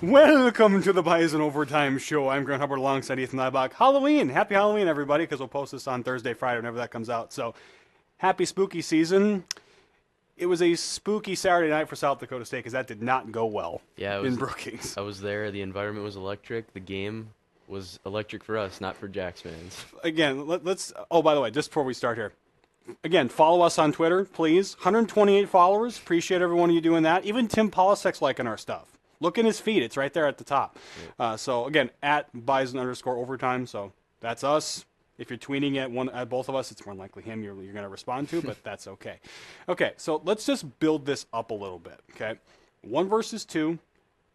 Welcome to the Bison Overtime Show. I'm Grant Hubbard alongside Ethan Leibach. Halloween! Happy Halloween, everybody, because we'll post this on Thursday, Friday, whenever that comes out. So, happy spooky season. It was a spooky Saturday night for South Dakota State because that did not go well Yeah, in Brookings. I was there. The environment was electric. The game was electric for us, not for Jacks fans. Again, let's. Oh, by the way, just before we start here, again, follow us on Twitter, please. 128 followers. Appreciate every one of you doing that. Even Tim Polisek's liking our stuff. Look in his feed. It's right there at the top. So, again, at Bison_overtime. So, that's us. If you're tweeting at both of us, it's more likely him you're going to respond to, but that's okay. Okay, so let's just build this up a little bit, okay? 1 versus 2.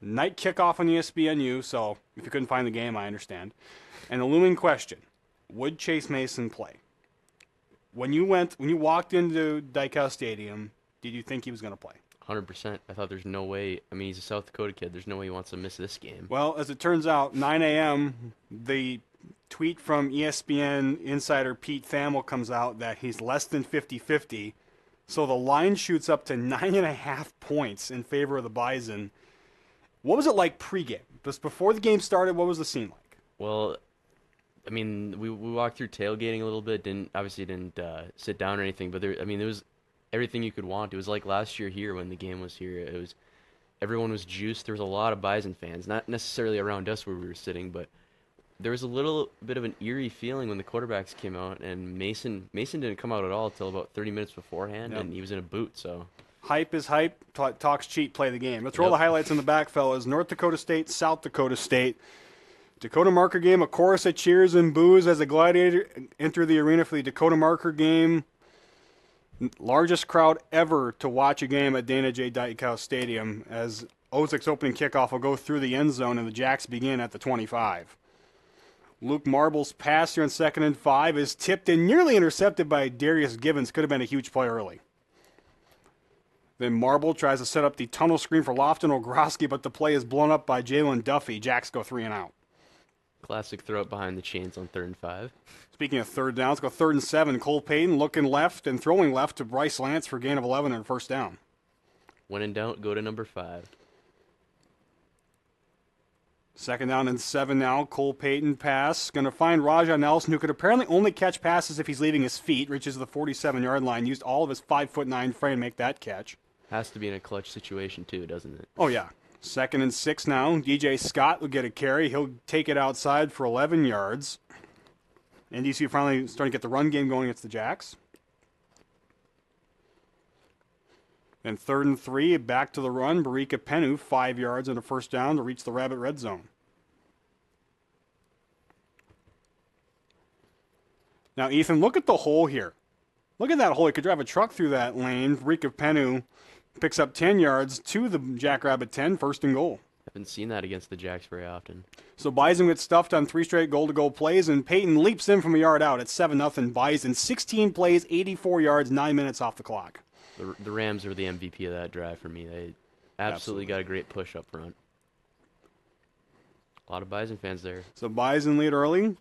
Night kickoff on ESPNU, so if you couldn't find the game, I understand. And a looming question, would Chase Mason play? When you walked into Dykow Stadium, did you think he was going to play? 100%. I thought there's no way. I mean, he's a South Dakota kid. There's no way he wants to miss this game. Well, as it turns out, 9 a.m., the tweet from ESPN insider Pete Thamel comes out that he's less than 50-50. So the line shoots up to 9.5 points in favor of the Bison. What was it like pregame? Just before the game started, what was the scene like? Well, I mean, we walked through tailgating a little bit. Didn't sit down or anything. But there was everything you could want. It was like last year here when the game was here. It was everyone was juiced. There was a lot of Bison fans, not necessarily around us where we were sitting, but there was a little bit of an eerie feeling when the quarterbacks came out, and Mason didn't come out at all until about 30 minutes beforehand, and he was in a boot. So hype is hype. Talks cheap. Play the game. Let's roll the highlights in the back, fellas. North Dakota State, South Dakota State. Dakota Marker game. A chorus of cheers and boos as the Gladiator enter the arena for the Dakota Marker game. Largest crowd ever to watch a game at Dana J. Dykow Stadium as Ozik's opening kickoff will go through the end zone and the Jacks begin at the 25. Luke Marble's pass here on 2nd and 5 is tipped and nearly intercepted by Darius Gibbons. Could have been a huge play early. Then Marble tries to set up the tunnel screen for Lofton Ogroski, but the play is blown up by Jalen Duffy. Jacks go 3 and out. classic throw up behind the chains on 3rd and 5. Speaking of third downs, go 3rd and 7. Cole Payton looking left and throwing left to Bryce Lance for gain of 11 and first down. When in doubt, go to number 5. 2nd down and 7 now. Cole Payton pass. Going to find Rajah Nelson, who could apparently only catch passes if he's leaving his feet. Reaches the 47-yard line. Used all of his 5'9" frame to make that catch. Has to be in a clutch situation too, doesn't it? Oh, yeah. 2nd and 6 now. DJ Scott will get a carry. He'll take it outside for 11 yards. NDC finally starting to get the run game going against the Jacks. Then 3rd and 3, back to the run. Barika Penu, 5 yards and a first down to reach the Rabbit red zone. Now, Ethan, look at the hole here. Look at that hole. You could drive a truck through that lane. Barika Penu picks up 10 yards to the Jackrabbit 10, 1st and goal. Haven't seen that against the Jacks very often. So Bison gets stuffed on 3 straight goal-to-goal plays, and Peyton leaps in from a yard out. It's 7-0 Bison. 16 plays, 84 yards, 9 minutes off the clock. The Rams are the MVP of that drive for me. They absolutely got a great push up front. A lot of Bison fans there. So Bison lead early.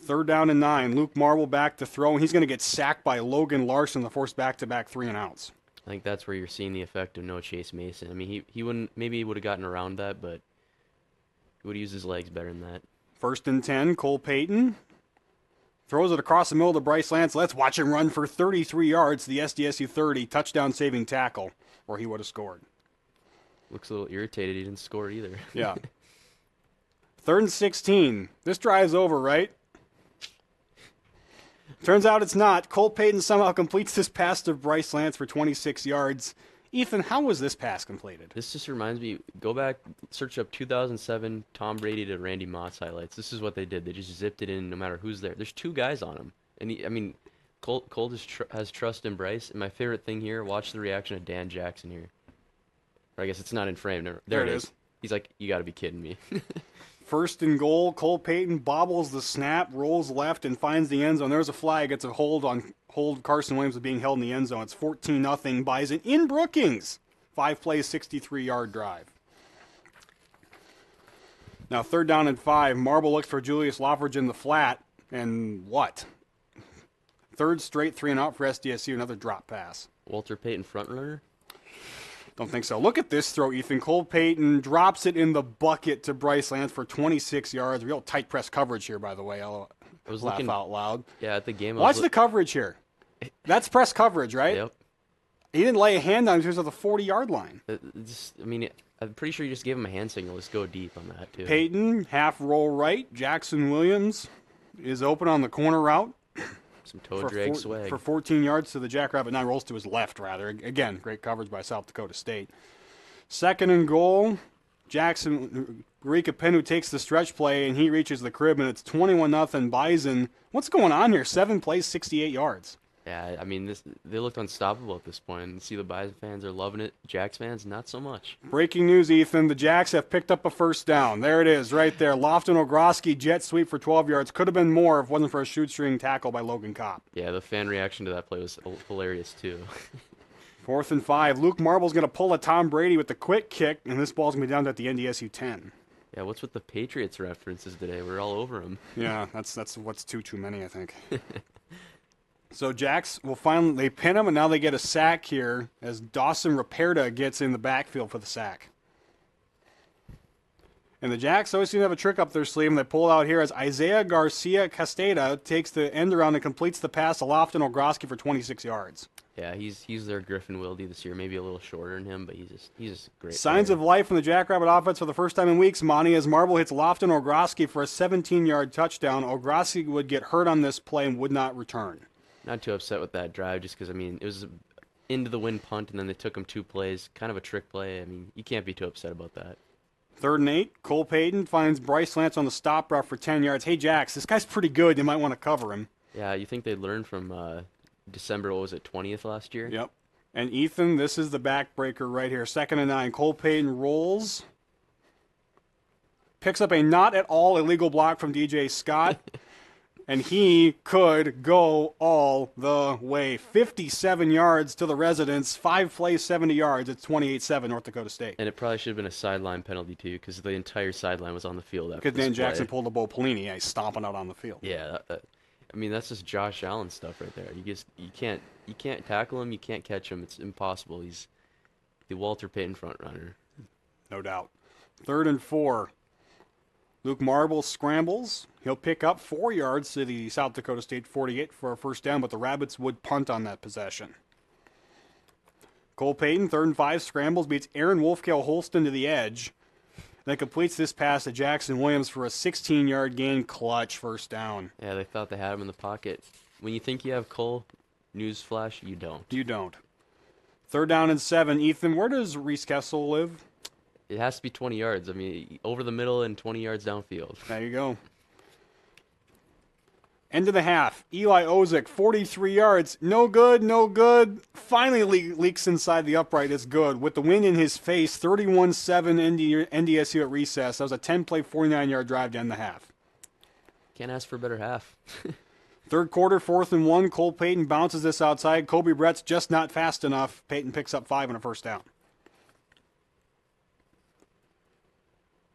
3rd down and 9. Luke Marble back to throw, and he's going to get sacked by Logan Larson, the forced back-to-back 3 and outs. I think that's where you're seeing the effect of no Chase Mason. I mean, he wouldn't, maybe he would have gotten around that, but he would have used his legs better than that. 1st and 10, Cole Payton throws it across the middle to Bryce Lance. Let's watch him run for 33 yards to the SDSU 30, touchdown-saving tackle, or he would have scored. Looks a little irritated he didn't score either. Yeah. 3rd and 16. This drive's over, right? Turns out it's not. Cole Payton somehow completes this pass to Bryce Lance for 26 yards. Ethan, how was this pass completed? This just reminds me, go back, search up 2007 Tom Brady to Randy Moss highlights. This is what they did. They just zipped it in no matter who's there. There's 2 guys on him. And Cole has trust in Bryce. And my favorite thing here, watch the reaction of Dan Jackson here. Or I guess it's not in frame. There it is. He's like, you got to be kidding me. 1st and goal. Cole Payton bobbles the snap, rolls left, and finds the end zone. There's a flag. It's a hold Carson Williams being held in the end zone. It's 14-0 Bison in Brookings. 5 plays, 63-yard drive. Now 3rd down and 5. Marble looks for Julius Loffridge in the flat. And what? 3rd straight 3 and out for SDSU. Another drop pass. Walter Payton front runner? Don't think so. Look at this throw, Ethan. Cole Payton drops it in the bucket to Bryce Lance for 26 yards. Real tight press coverage here, by the way. I'll laugh out loud. Yeah, at the game. Watch the coverage here. That's press coverage, right? Yep. He didn't lay a hand on him. He was at the 40-yard line. I'm pretty sure you just gave him a hand signal. Let's go deep on that, too. Payton, half roll right. Jackson Williams is open on the corner route. Some toe drag swag. For 14 yards to the Jackrabbit 9. Rolls to his left, rather. Again, great coverage by South Dakota State. 2nd and goal. Jackson, Rika Penu takes the stretch play, and he reaches the crib, and it's 21-0 Bison. What's going on here? 7 plays, 68 yards. Yeah, I mean, they looked unstoppable at this point. And see, the Bison fans are loving it. Jacks fans, not so much. Breaking news, Ethan. The Jacks have picked up a first down. There it is, right there. Lofton Ogroski jet sweep for 12 yards. Could have been more if it wasn't for a shoestring tackle by Logan Kopp. Yeah, the fan reaction to that play was hilarious, too. 4th and 5. Luke Marble's going to pull a Tom Brady with the quick kick, and this ball's going to be down at the NDSU 10. Yeah, what's with the Patriots references today? We're all over them. Yeah, that's what's too many, I think. So Jacks will they pin him, and now they get a sack here as Dawson Raperda gets in the backfield for the sack. And the Jacks always seem to have a trick up their sleeve, and they pull it out here as Isaiah Garcia Casteda takes the end around and completes the pass to Lofton Ogroski for 26 yards. Yeah, he's their Griffin Wilde this year. Maybe a little shorter than him, but he's just a great. Signs player. of life from the Jackrabbit offense for the first time in weeks, Monty, as Marble hits Lofton Ogroski for a 17-yard touchdown. Ogroski would get hurt on this play and would not return. Not too upset with that drive, just because, I mean, it was into the wind punt, and then they took him 2 plays. Kind of a trick play. I mean, you can't be too upset about that. 3rd and 8. Cole Payton finds Bryce Lance on the stop route for 10 yards. Hey, Jacks, this guy's pretty good. You might want to cover him. Yeah, you think they'd learn from December, 20th last year? Yep. And Ethan, this is the backbreaker right here. 2nd and 9. Cole Payton rolls. Picks up a not at all illegal block from DJ Scott. And he could go all the way. 57 yards to the residents, 5 plays, 70 yards. It's 28-7 North Dakota State. And it probably should have been a sideline penalty, too, because the entire sideline was on the field after Because Dan this play. Jackson pulled the Bo Pelini. Yeah, he's stomping out on the field. Yeah, I mean, that's just Josh Allen stuff right there. You can't tackle him, you can't catch him. It's impossible. He's the Walter Payton front runner. No doubt. 3rd and 4. Luke Marble scrambles. He'll pick up 4 yards to the South Dakota State 48 for a first down, but the Rabbits would punt on that possession. Cole Payton, 3rd and 5, scrambles, beats Aaron Wolfkill Holston to the edge, then completes this pass to Jackson Williams for a 16-yard gain, clutch first down. Yeah, they thought they had him in the pocket. When you think you have Cole, newsflash, you don't. You don't. 3rd down and 7. Ethan, where does Reese Kessel live? It has to be 20 yards. I mean, over the middle and 20 yards downfield. There you go. End of the half. Eli Ozick, 43 yards. No good, no good. Finally leaks inside the upright. It's good. With the wind in his face, 31-7 NDSU at recess. That was a 10-play, 49-yard drive to end the half. Can't ask for a better half. 3rd quarter, 4th and 1. Cole Payton bounces this outside. Kobe Brett's just not fast enough. Payton picks up 5 on a first down.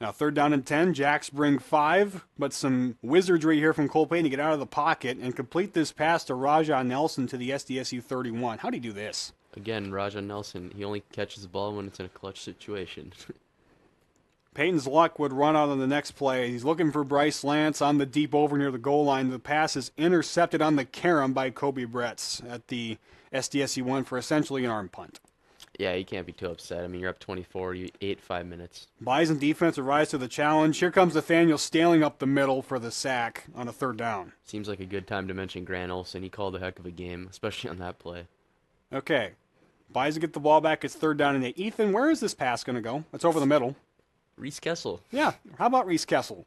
Now, 3rd down and 10. Jacks bring 5, but some wizardry here from Cole Payton to get out of the pocket and complete this pass to Rajah Nelson to the SDSU 31. How'd he do this? Again, Rajah Nelson, he only catches the ball when it's in a clutch situation. Payton's luck would run out on the next play. He's looking for Bryce Lance on the deep over near the goal line. The pass is intercepted on the carom by Kobe Bretts at the SDSU 1 for essentially an arm punt. Yeah, you can't be too upset. I mean, you're up 24. You ate 5 minutes. Bison defense will rise to the challenge. Here comes Nathaniel Staling up the middle for the sack on a 3rd down. Seems like a good time to mention Grant Olson. He called a heck of a game, especially on that play. Okay. Bison get the ball back. It's 3rd down and 8. Ethan, where is this pass going to go? It's over the middle. Reese Kessel. Yeah, how about Reese Kessel?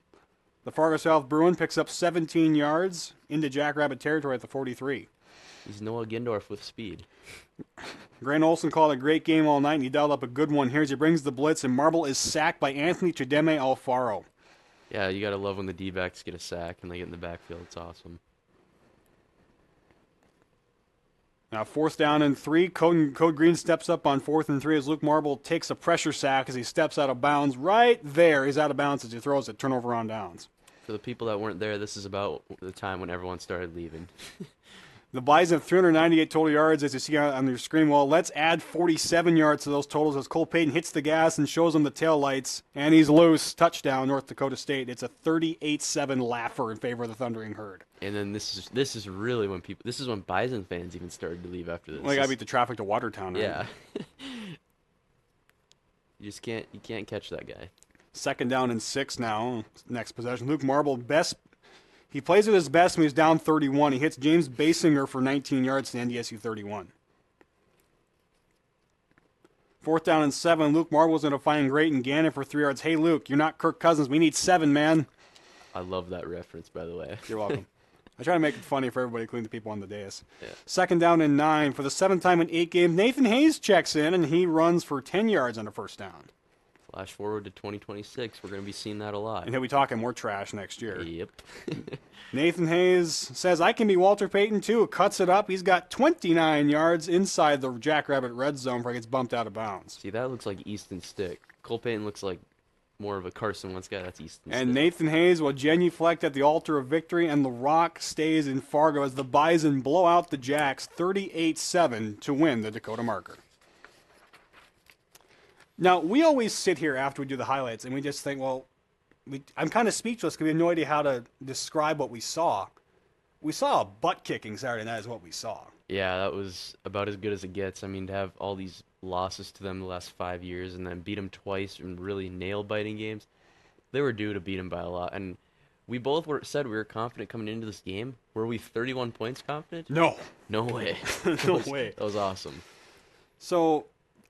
The Fargo South Bruin picks up 17 yards into Jackrabbit territory at the 43. He's Noah Gindorf with speed. Grant Olson called a great game all night, and he dialed up a good one here as he brings the blitz, and Marble is sacked by Anthony Chideme Alfaro. Yeah, you got to love when the D-backs get a sack and they get in the backfield. It's awesome. Now 4th down and 3. Code Green steps up on 4th and 3 as Luke Marble takes a pressure sack as he steps out of bounds. Right there, he's out of bounds as he throws it. Turnover on downs. For the people that weren't there, this is about the time when everyone started leaving. The Bison have 398 total yards, as you see on your screen. Well, let's add 47 yards to those totals as Cole Payton hits the gas and shows them the tail lights, and he's loose. Touchdown, North Dakota State. It's a 38-7 laugher in favor of the Thundering Herd. And then this is really when Bison fans even started to leave after this. Well, they gotta beat the traffic to Watertown, right? Yeah. You can't catch that guy. 2nd down and 6 now. Next possession. Luke Marble, he plays at his best when he's down 31. He hits James Basinger for 19 yards to NDSU 31. 4th down and 7. Luke Marble's going to find Grayton Gannon for 3 yards. Hey, Luke, you're not Kirk Cousins. We need 7, man. I love that reference, by the way. You're welcome. I try to make it funny for everybody, including the people on the dais. Yeah. 2nd down and 9. For the 7th time in 8 games, Nathan Hayes checks in, and he runs for 10 yards on a 1st down. Flash forward to 2026, we're going to be seeing that a lot. And he'll be talking more trash next year. Yep. Nathan Hayes says, I can be Walter Payton too. Cuts it up. He's got 29 yards inside the Jackrabbit red zone before he gets bumped out of bounds. See, that looks like Easton Stick. Cole Payton looks like more of a Carson Wentz guy. That's Easton And Stick. Nathan Hayes will genuflect at the altar of victory, and the Rock stays in Fargo as the Bison blow out the Jacks 38-7 to win the Dakota Marker. Now, we always sit here after we do the highlights, and we just think, well, I'm kind of speechless because we have no idea how to describe what we saw. We saw a butt-kicking Saturday night is what we saw. Yeah, that was about as good as it gets. I mean, to have all these losses to them the last 5 years and then beat them twice in really nail-biting games, they were due to beat them by a lot. And we both said we were confident coming into this game. Were we 31 points confident? No. No way. No way. That was awesome. So,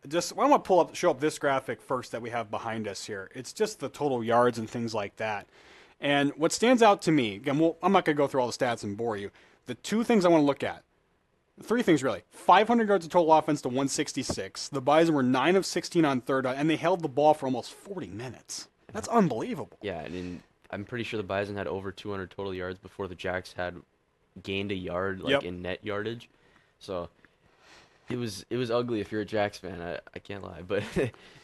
I want to show up this graphic first that we have behind us here. It's just the total yards and things like that. And what stands out to me, again, I'm not going to go through all the stats and bore you. The 2 things I want to look at, 3 things really. 500 yards of total offense to 166. The Bison were 9 of 16 on 3rd down, and they held the ball for almost 40 minutes. That's unbelievable. Yeah, and I'm pretty sure the Bison had over 200 total yards before the Jacks had gained a yard in net yardage. So it was ugly if you're a Jacks fan. I can't lie. But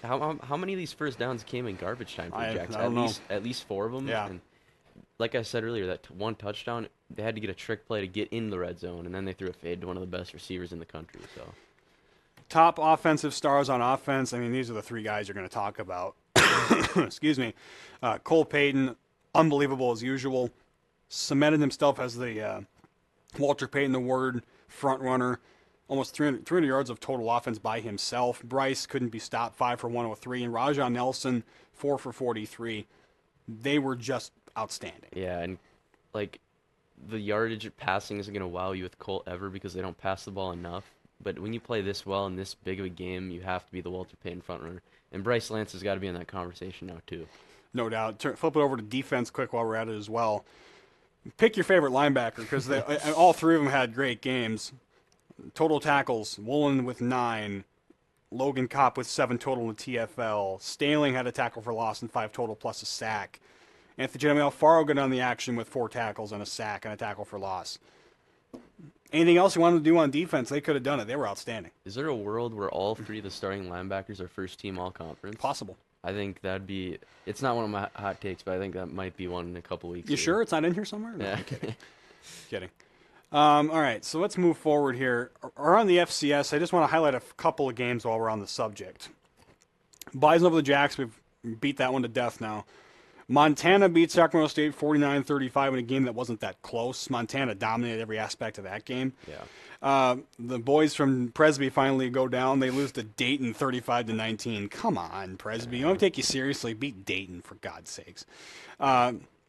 how many of these first downs came in garbage time for the Jacks? I don't know. At least 4 of them. Yeah. And like I said earlier, that one touchdown, they had to get a trick play to get in the red zone, and then they threw a fade to one of the best receivers in the country. So Top offensive stars on offense. I mean, these are the 3 guys you're going to talk about. Excuse me. Cole Payton, unbelievable as usual. Cemented himself as the Walter Payton Award front runner. Almost 300 yards of total offense by himself. Bryce couldn't be stopped, 5 for 103. And Rajon Nelson, 4 for 43. They were just outstanding. yeah, and like the yardage passing isn't going to wow you with Colt ever because they don't pass the ball enough. But when you play this well in this big of a game, you have to be the Walter Payton front runner. And Bryce Lance has got to be in that conversation now too. No doubt. Flip it over to defense quick while we're at it as well. Pick your favorite linebacker because all 3 of them had great games. Total tackles, Woolen with 9, Logan Kopp with 7 total in the TFL. Staling had a tackle for loss and 5 total plus a sack. Anthony Jeremy Alfaro got on the action with 4 tackles and a sack and a tackle for loss. Anything else you wanted to do on defense, they could have done it. They were outstanding. Is there a world where all 3 of the starting linebackers are first team all conference? Possible. I think that'd be. It's not one of my hot takes, but I think that might be one in a couple weeks. You sure it's not in here somewhere? No, Yeah. I'm kidding. Kidding. All right, so let's move forward here. Around the FCS, I just want to highlight a couple of games while we're on the subject. Bison over the Jacks, we've beat that one to death now. Montana beat Sacramento State 49-35 in a game that wasn't that close. Montana dominated every aspect of that game. Yeah. The boys from Presby finally go down. They lose to Dayton 35-19. Come on, Presby. You don't take you seriously. Beat Dayton, for God's sakes.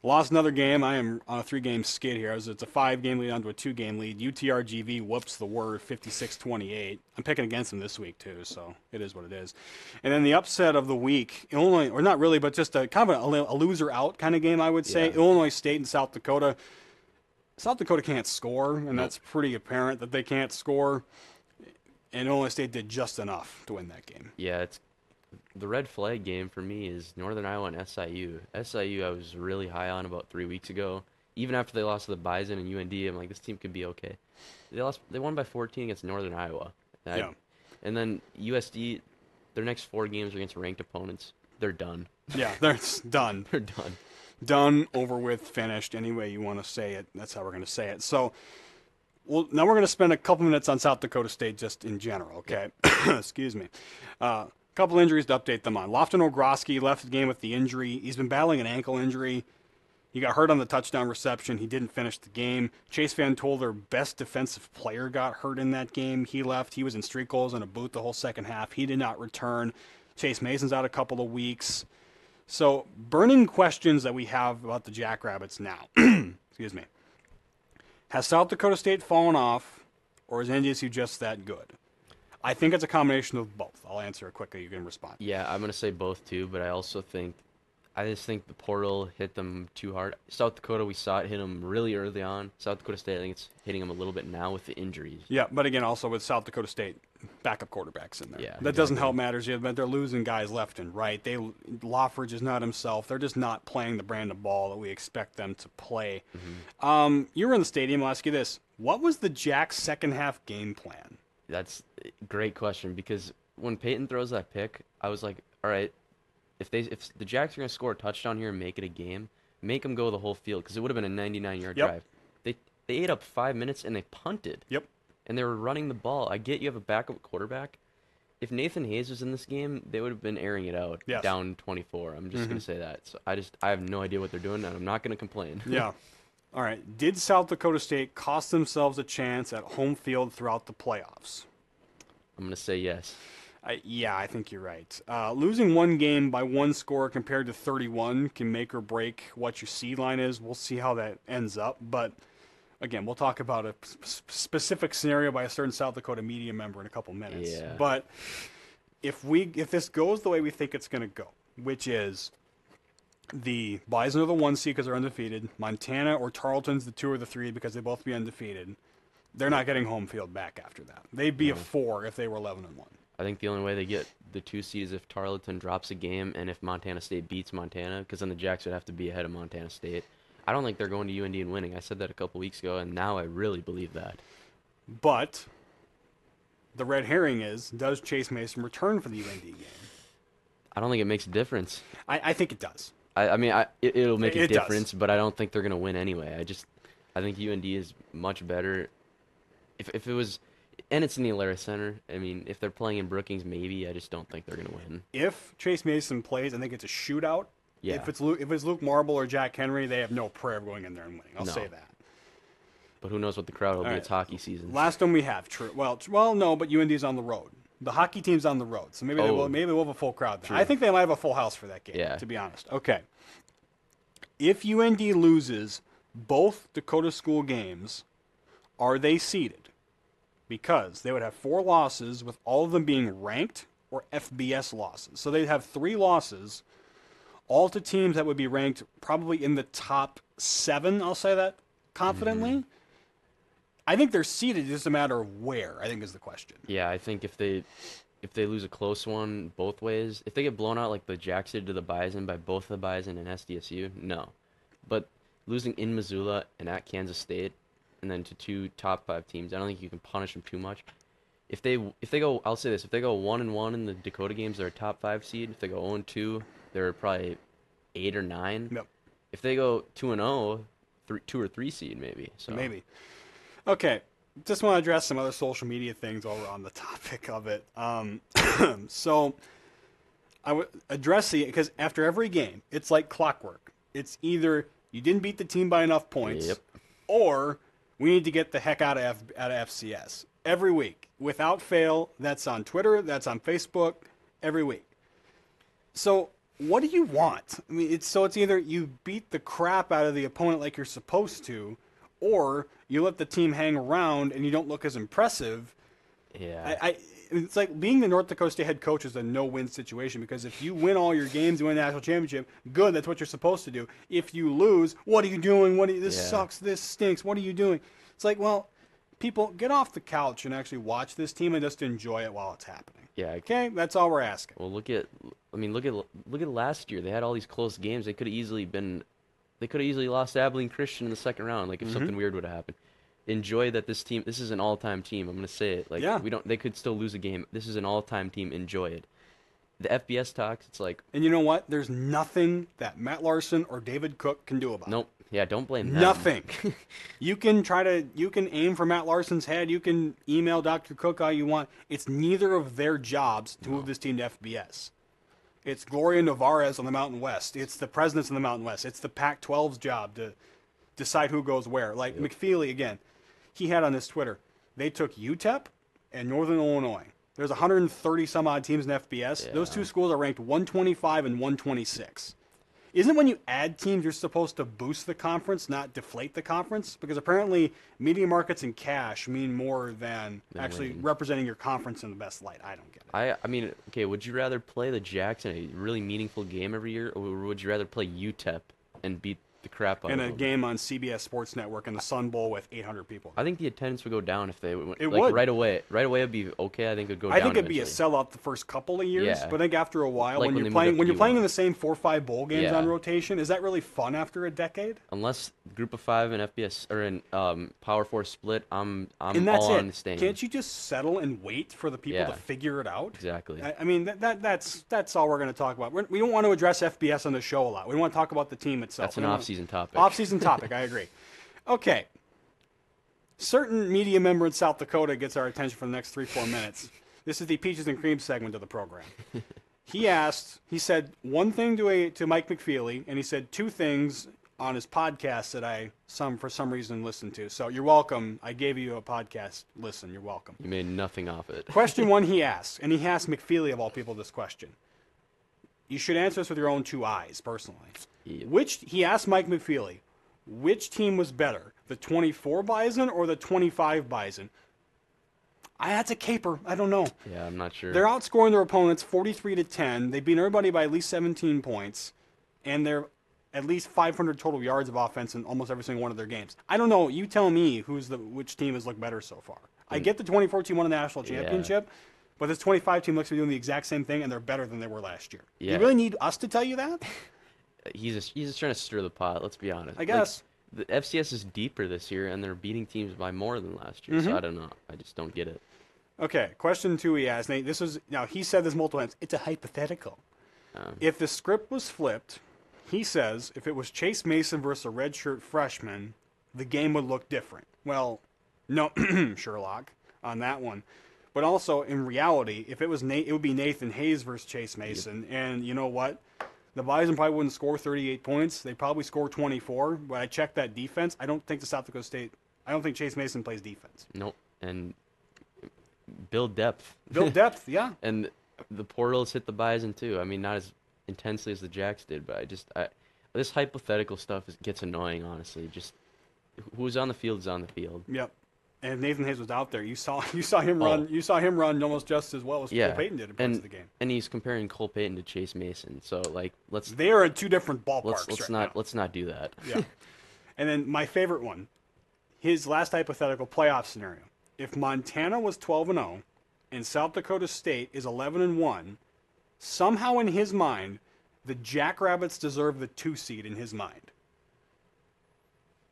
Lost another game. I am on a 3-game skid here. It's a 5-game lead onto a 2-game lead. UTRGV whoops the word 56-28. I'm picking against them this week too, so it is what it is. And then the upset of the week, Illinois, or not really, but just a kind of a loser out kind of game, I would say. Yeah. Illinois State and South Dakota. South Dakota can't score, and that's pretty apparent that they can't score. And Illinois State did just enough to win that game. Yeah, it's the red flag game for me is Northern Iowa and SIU. SIU I was really high on about 3 weeks ago. Even after they lost to the Bison and UND, I'm like, this team could be okay. They won by 14 against Northern Iowa. And then USD, their next 4 games are against ranked opponents. They're done. Yeah, they're done. They're done. Done, over with, finished, any way you want to say it. That's how we're going to say it. So, Well, now we're going to spend a couple minutes on South Dakota State just in general, okay? Excuse me. A couple injuries to update them on. Lofton Ogroski left the game with the injury. He's been battling an ankle injury. He got hurt on the touchdown reception. He didn't finish the game. Chase Van Tol, their best defensive player, got hurt in that game. He left. He was in street goals in a boot the whole second half. He did not return. Chase Mason's out a couple of weeks. So, burning questions that we have about the Jackrabbits now. Excuse me. Has South Dakota State fallen off, or is NDSU just that good? I think it's a combination of both. I'll answer it quickly. You can respond. Yeah, I'm gonna say both too, but I just think the portal hit them too hard. South Dakota, we saw it hit them really early on. South Dakota State, I think it's hitting them a little bit now with the injuries. Yeah, but again, also with South Dakota State, backup quarterbacks in there. Yeah, that doesn't help matters. Yeah, but they're losing guys left and right. Loffridge is not himself. They're just not playing the brand of ball that we expect them to play. Mm-hmm. You were in the stadium. I'll ask you this: what was the Jack's second half game plan? That's a great question because when Peyton throws that pick, I was like, all right, if the Jacks are going to score a touchdown here and make it a game, make them go the whole field because it would have been a 99-yard Yep. drive. They ate up 5 minutes and they punted. Yep. And they were running the ball. I get you have a backup quarterback. If Nathan Hayes was in this game, they would have been airing it out Yes. down 24. I'm just going to say that. So I have no idea what they're doing, and I'm not going to complain. Yeah. All right. Did South Dakota State cost themselves a chance at home field throughout the playoffs? I'm going to say yes. Yeah, I think you're right. Losing one game by one score compared to 31 can make or break what your seed line is. We'll see how that ends up. But again, we'll talk about a specific scenario by a certain South Dakota media member in a couple minutes. Yeah. But if this goes the way we think it's going to go, which is the Bison are the 1 seed because they're undefeated, Montana or Tarleton's the 2 or the 3 because they both be undefeated, they're not getting home field back after that. They'd be a 4 if they were 11-1. I think the only way they get the 2 seed is if Tarleton drops a game and if Montana State beats Montana, because then the Jacks would have to be ahead of Montana State. I don't think they're going to UND and winning. I said that a couple weeks ago, and now I really believe that. But the red herring is, does Chase Mason return for the UND game? I don't think it makes a difference. I think it does. I mean, it'll make a It does. difference, but I don't think they're going to win anyway. I think UND is much better. If it was, and it's in the Alara Center. I mean, if they're playing in Brookings, maybe. I just don't think they're going to win. If Chase Mason plays, I think it's a shootout. Yeah. If it's Luke Marble or Jack Henry, they have no prayer of going in there and winning. I'll No. say that. But who knows what the crowd will be? right. It's hockey season. Last one we have. True. Well, no, but UND's on the road. The hockey team's on the road, so maybe they will. Maybe they will have a full crowd. There. True. I think they might have a full house for that game. Yeah. To be honest. Okay. If UND loses both Dakota School games, are they seeded? Because they would have 4 losses, with all of them being ranked or FBS losses. So they'd have 3 losses, all to teams that would be ranked probably in the top 7. I'll say that confidently. I think they're seeded. It's just a matter of where, I think, is the question. Yeah, I think if they lose a close one both ways, if they get blown out like the Jacks did to the Bison by both the Bison and SDSU, no. But losing in Missoula and at Kansas State, and then to 2 top 5 teams, I don't think you can punish them too much. If they go, I'll say this: if they go 1-1 in the Dakota games, they're a top 5 seed. If they go 0-2, they're probably 8 or 9. Yep. If they go 2-0, 2 or 3 seed maybe. So Maybe. Okay, just want to address some other social media things while we're on the topic of it. So I would address it because after every game, it's like clockwork. It's either you didn't beat the team by enough points, Yep. or we need to get the heck out of FCS every week without fail. That's on Twitter. That's on Facebook every week. So what do you want? I mean, it's either you beat the crap out of the opponent like you're supposed to, or you let the team hang around and you don't look as impressive. yeah. It's like being the North Dakota State head coach is a no-win situation, because if you win all your games, you win the national championship, good, that's what you're supposed to do. If you lose, what are you doing? This Yeah. sucks. This stinks. What are you doing? It's like, well, people, get off the couch and actually watch this team and just enjoy it while it's happening. Yeah. Okay, that's all we're asking. Well, look at last year. They had all these close games. They could have easily lost to Abilene Christian in the second round. Like if something weird would have happened. Enjoy that this is an all-time team. I'm gonna say it. Like Yeah. they could still lose a game. This is an all-time team. Enjoy it. the FBS talks, it's like, And you know what? There's nothing that Matt Larson or David Cook can do about it. nope. Yeah, don't blame them. Nothing. You can aim for Matt Larson's head. You can email Dr. Cook all you want. It's neither of their jobs to move this team to FBS. It's Gloria Navarez on the Mountain West. It's the presidents in the Mountain West. It's the Pac-12's job to decide who goes where. Like McFeely, again, he had on his Twitter, they took UTEP and Northern Illinois. There's 130 some odd teams in FBS. Yeah. Those two schools are ranked 125 and 126. Isn't when you add teams, you're supposed to boost the conference, not deflate the conference? Because apparently media markets and cash mean more than actually winning. representing your conference in the best light. I don't get it. I mean, okay, would you rather play the Jacks in a really meaningful game every year, or would you rather play UTEP and beat the crap out In of a them? game on CBS Sports Network in the Sun Bowl with 800 people. I think the attendance would go down if they went. It like, would. Right away. Right away, it'd be okay. I think it'd go down. I think it'd be a eventually. sellout the first couple of years, Yeah. but I think after a while, Like when when you're they moved playing up when to you're playing D1. in the same 4-5 bowl games Yeah. on rotation, is that really fun after a decade? Unless Group of Five and FBS or in Power Four split, I'm And that's all on it. staying. Can't you just settle and wait for the people to Yeah. figure it out? Exactly. I mean, that's all we're going to talk about. We don't want to address FBS on the show a lot. We want to talk about the team itself. That's an off-season topic. Off-season topic, I agree. Okay. Certain media member in South Dakota gets our attention for the next 3-4 minutes. This is the Peaches and Cream segment of the program. He said one thing to Mike McFeely, and he said two things on his podcast that I for some reason listened to. So you're welcome. I gave you a podcast. Listen, you're welcome. You made nothing off it. Question one he asked, and he asked McFeely of all people this question. You should answer this with your own two eyes, personally. Yep. He asked Mike McFeely, which team was better, the 24 Bison or the 25 Bison? That's a caper. I don't know. Yeah, I'm not sure. They're outscoring their opponents 43-10. They beat everybody by at least 17 points, and they're at least 500 total yards of offense in almost every single one of their games. I don't know. You tell me which team has looked better so far. I get the 24 team won a national championship, but this 25 team looks to be doing the exact same thing, and they're better than they were last year. Yeah. You really need us to tell you that? He's just trying to stir the pot. Let's be honest. I guess. Like, the FCS is deeper this year, and they're beating teams by more than last year. So I don't know. I just don't get it. Okay, question two he asked. Nate, he said this multiple times. It's a hypothetical. If the script was flipped, he says if it was Chase Mason versus a redshirt freshman, the game would look different. Well, no, Sherlock, on that one. But also, in reality, if it was it would be Nathan Hayes versus Chase Mason. Yep. And you know what? The Bison probably wouldn't score 38 points. They probably score 24. But I checked that defense. I don't think I don't think Chase Mason plays defense. Nope. And build depth. Build depth, yeah. And the portals hit the Bison too. I mean, not as intensely as the Jacks did, but this hypothetical stuff gets annoying, honestly. Just who's on the field is on the field. Yep. And if Nathan Hayes was out there, you saw him run. You saw him run almost just as well as Cole Payton did in parts of the game. And he's comparing Cole Payton to Chase Mason. So like, they are in two different ballparks. Let's not do that. Yeah. And then my favorite one, his last hypothetical playoff scenario. If Montana was 12-0 and South Dakota State is 11-1, somehow in his mind, the Jackrabbits deserve the 2 seed in his mind.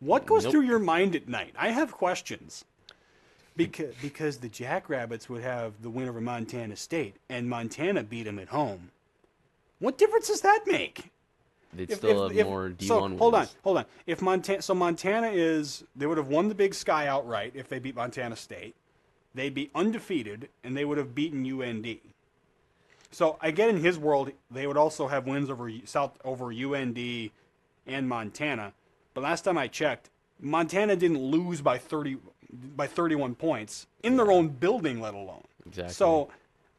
What goes through your mind at night? I have questions. Because the Jackrabbits would have the win over Montana State, and Montana beat them at home. What difference does that make? They'd still have more D1 wins. Hold on. If Montana they would have won the Big Sky outright if they beat Montana State. They'd be undefeated, and they would have beaten UND. So I get in his world, they would also have wins over UND and Montana. But last time I checked, Montana didn't lose by 31 points in their own building, let alone. Exactly. So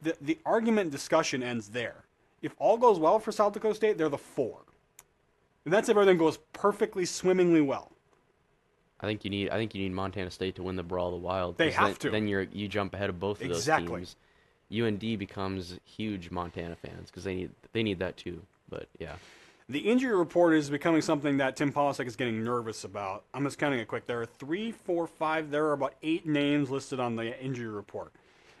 the argument and discussion ends there. If all goes well for South Dakota State, they're the 4. And that's if everything goes perfectly, swimmingly well. I think you need Montana State to win the Brawl of the Wild. They have to. Then you jump ahead of both of those teams. UND becomes huge Montana fans because they need that too. But yeah. The injury report is becoming something that Tim Polasek is getting nervous about. I'm just counting it quick. There are 3, 4, 5. There are about 8 names listed on the injury report.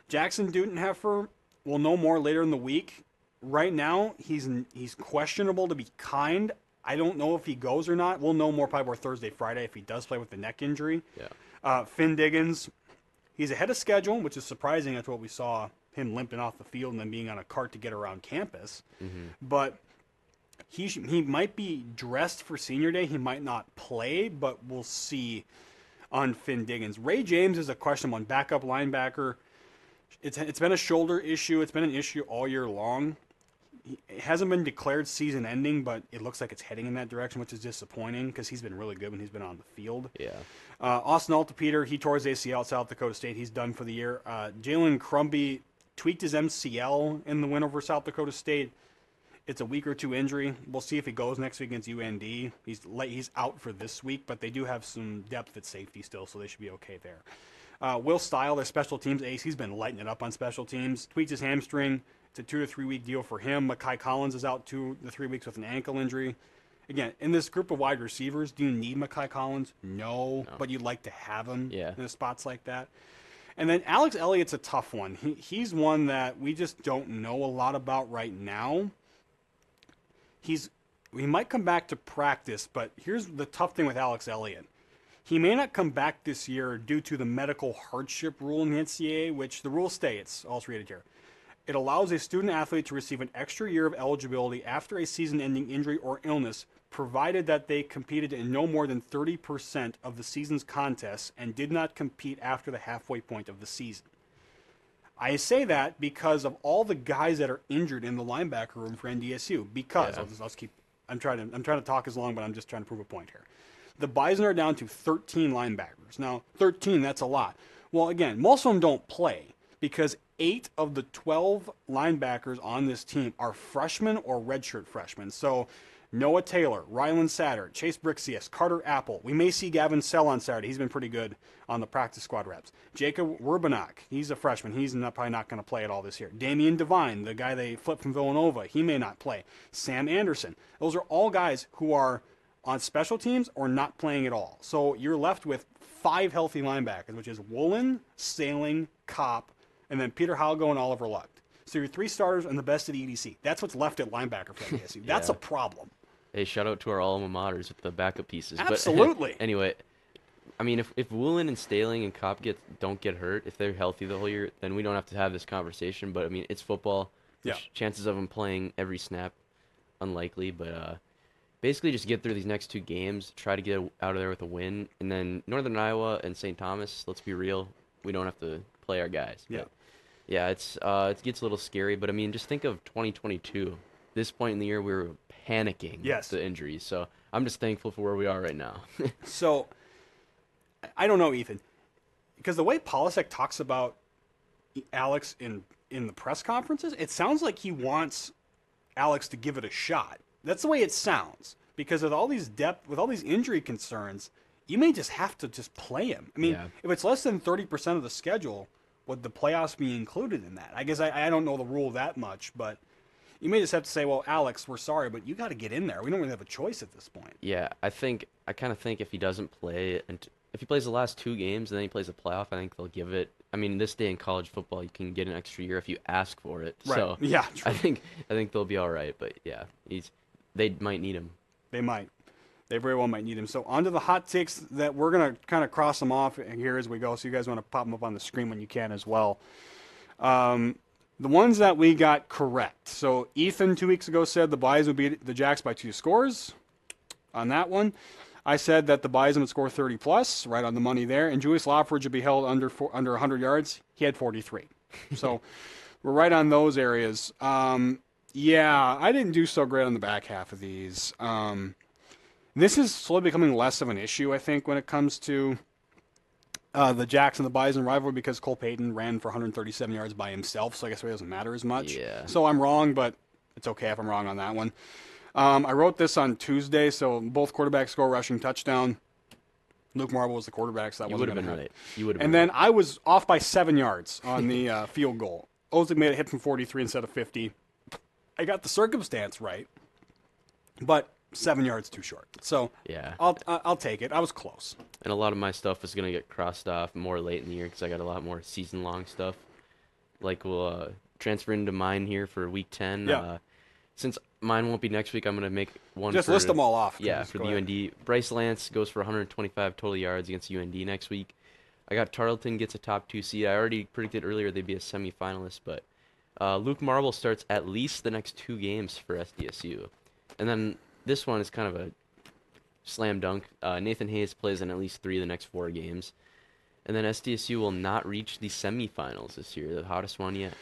Jackson Dutenheffer will know more later in the week. Right now, he's questionable to be kind. I don't know if he goes or not. We'll know more probably more Thursday, Friday if he does play with the neck injury. Yeah. Finn Diggins, he's ahead of schedule, which is surprising after what we saw him limping off the field and then being on a cart to get around campus. Mm-hmm. But he might be dressed for senior day. He might not play, but we'll see on Finn Diggins. Ray James is a question one, backup linebacker. It's been a shoulder issue. It's been an issue all year long. It hasn't been declared season ending, but it looks like it's heading in that direction, which is disappointing because he's been really good when he's been on the field. Yeah. Austin Altapeter, he tore his ACL at South Dakota State. He's done for the year. Jalen Crumby tweaked his MCL in the win over South Dakota State. It's a week or two injury. We'll see if he goes next week against UND. He's out for this week, but they do have some depth at safety still, so they should be okay there. Will Stile, their special teams ace, he's been lighting it up on special teams. Tweaked his hamstring. It's a 2 to 3 week deal for him. Mekhi Collins is out 2 to 3 weeks with an ankle injury. Again, in this group of wide receivers, do you need Mekhi Collins? No, but you'd like to have him in spots like that. And then Alex Elliott's a tough one. He's one that we just don't know a lot about right now. He might come back to practice, but here's the tough thing with Alex Elliott. He may not come back this year due to the medical hardship rule in the NCAA, which the rule states, I'll just read it here. It allows a student athlete to receive an extra year of eligibility after a season-ending injury or illness, provided that they competed in no more than 30% of the season's contests and did not compete after the halfway point of the season. I say that because of all the guys that are injured in the linebacker room for NDSU. Because I'm trying to talk as long, but I'm just trying to prove a point here. The Bison are down to 13 linebackers. Now, 13, that's a lot. Well, again, most of them don't play because 8 of the 12 linebackers on this team are freshmen or redshirt freshmen. So Noah Taylor, Rylan Satter, Chase Brixius, Carter Apple. We may see Gavin Sell on Saturday. He's been pretty good on the practice squad reps. Jacob Werbenach, he's a freshman. He's probably not going to play at all this year. Damian Devine, the guy they flipped from Villanova, he may not play. Sam Anderson. Those are all guys who are on special teams or not playing at all. So you're left with 5 healthy linebackers, which is Woolen, Sailing, Kopp, and then Peter Halgo and Oliver Lucht. So your 3 starters and the best at EDC. That's what's left at linebacker for NDSU. That's a problem. Hey, shout out to our alma maters with the backup pieces. Absolutely. But, anyway, I mean, if Woolen and Staling and Kopp don't get hurt, if they're healthy the whole year, then we don't have to have this conversation. But, I mean, it's football. Yeah. Chances of them playing every snap, unlikely. But basically just get through these next 2 games, try to get out of there with a win. And then Northern Iowa and St. Thomas, let's be real, we don't have to play our guys. Yeah. But, yeah, it gets a little scary. But, I mean, just think of 2022. This point in the year, we were panicking with the injuries. So I'm just thankful for where we are right now. So I don't know, Ethan, because the way Polasek talks about Alex in the press conferences, it sounds like he wants Alex to give it a shot. That's the way it sounds. Because with all these with all these injury concerns, you may just have to just play him. I mean, if it's less than 30% of the schedule, would the playoffs be included in that? I guess I don't know the rule that much, but you may just have to say, well, Alex, we're sorry, but you got to get in there. We don't really have a choice at this point. Yeah, I kind of think if he doesn't play, and if he plays the last 2 games and then he plays a playoff, I think they'll give it. I mean, this day in college football, you can get an extra year if you ask for it. Right. So yeah, true. I think they'll be all right. But yeah, they might need him. They might. They very well might need him. So on to the hot takes that we're going to kind of cross them off here as we go. So you guys want to pop them up on the screen when you can as well. The ones that we got correct. So Ethan 2 weeks ago said the Bison would beat the Jacks by 2 scores on that one. I said that the Bison would score 30 plus, right on the money there. And Julius Loffridge would be held under 100 yards. He had 43. So we're right on those areas. Yeah, I didn't do so great on the back half of these. This is slowly becoming less of an issue, I think, when it comes to the Jacks and the Bison rivalry because Cole Payton ran for 137 yards by himself, so I guess it doesn't matter as much. Yeah. So I'm wrong, but it's okay if I'm wrong on that one. I wrote this on Tuesday, so both quarterbacks score rushing touchdown. Luke Marble was the quarterback, so that wasn't going to hurt. You would have been And then I was off by 7 yards on the field goal. Ozick made a hit from 43 instead of 50. I got the circumstance right, but 7 yards too short. So yeah, I'll take it. I was close. And a lot of my stuff is going to get crossed off more late in the year because I got a lot more season-long stuff. Like we'll transfer into mine here for Week 10. Yeah. Since mine won't be next week, I'm going to make one. Just list them all off. Yeah, for the UND. Bryce Lance goes for 125 total yards against UND next week. I got Tarleton gets a top 2 seed. I already predicted earlier they'd be a semifinalist, but Luke Marble starts at least the next 2 games for SDSU. And then this one is kind of a slam dunk. Nathan Hayes plays in at least 3 of the next 4 games. And then SDSU will not reach the semifinals this year, the hottest one yet.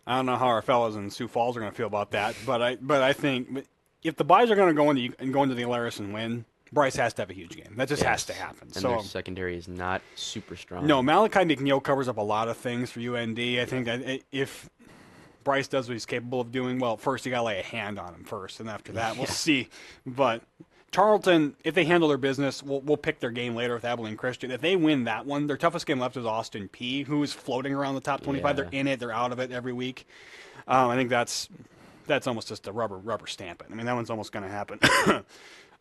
I don't know how our fellows in Sioux Falls are going to feel about that, but I think if the Buys are going to go into the Alaris and win, Bryce has to have a huge game. That just has to happen. And their secondary is not super strong. No, Malachi McNeil covers up a lot of things for UND. I think that if Bryce does what he's capable of doing, well, first you got to lay a hand on him first, and after that we'll see. But Tarleton, if they handle their business, we'll pick their game later with Abilene Christian. If they win that one, their toughest game left is Austin Peay, who is floating around the top 25. They're in it, they're out of it every week. I think that's almost just a rubber stamp it. I mean, that one's almost going to happen.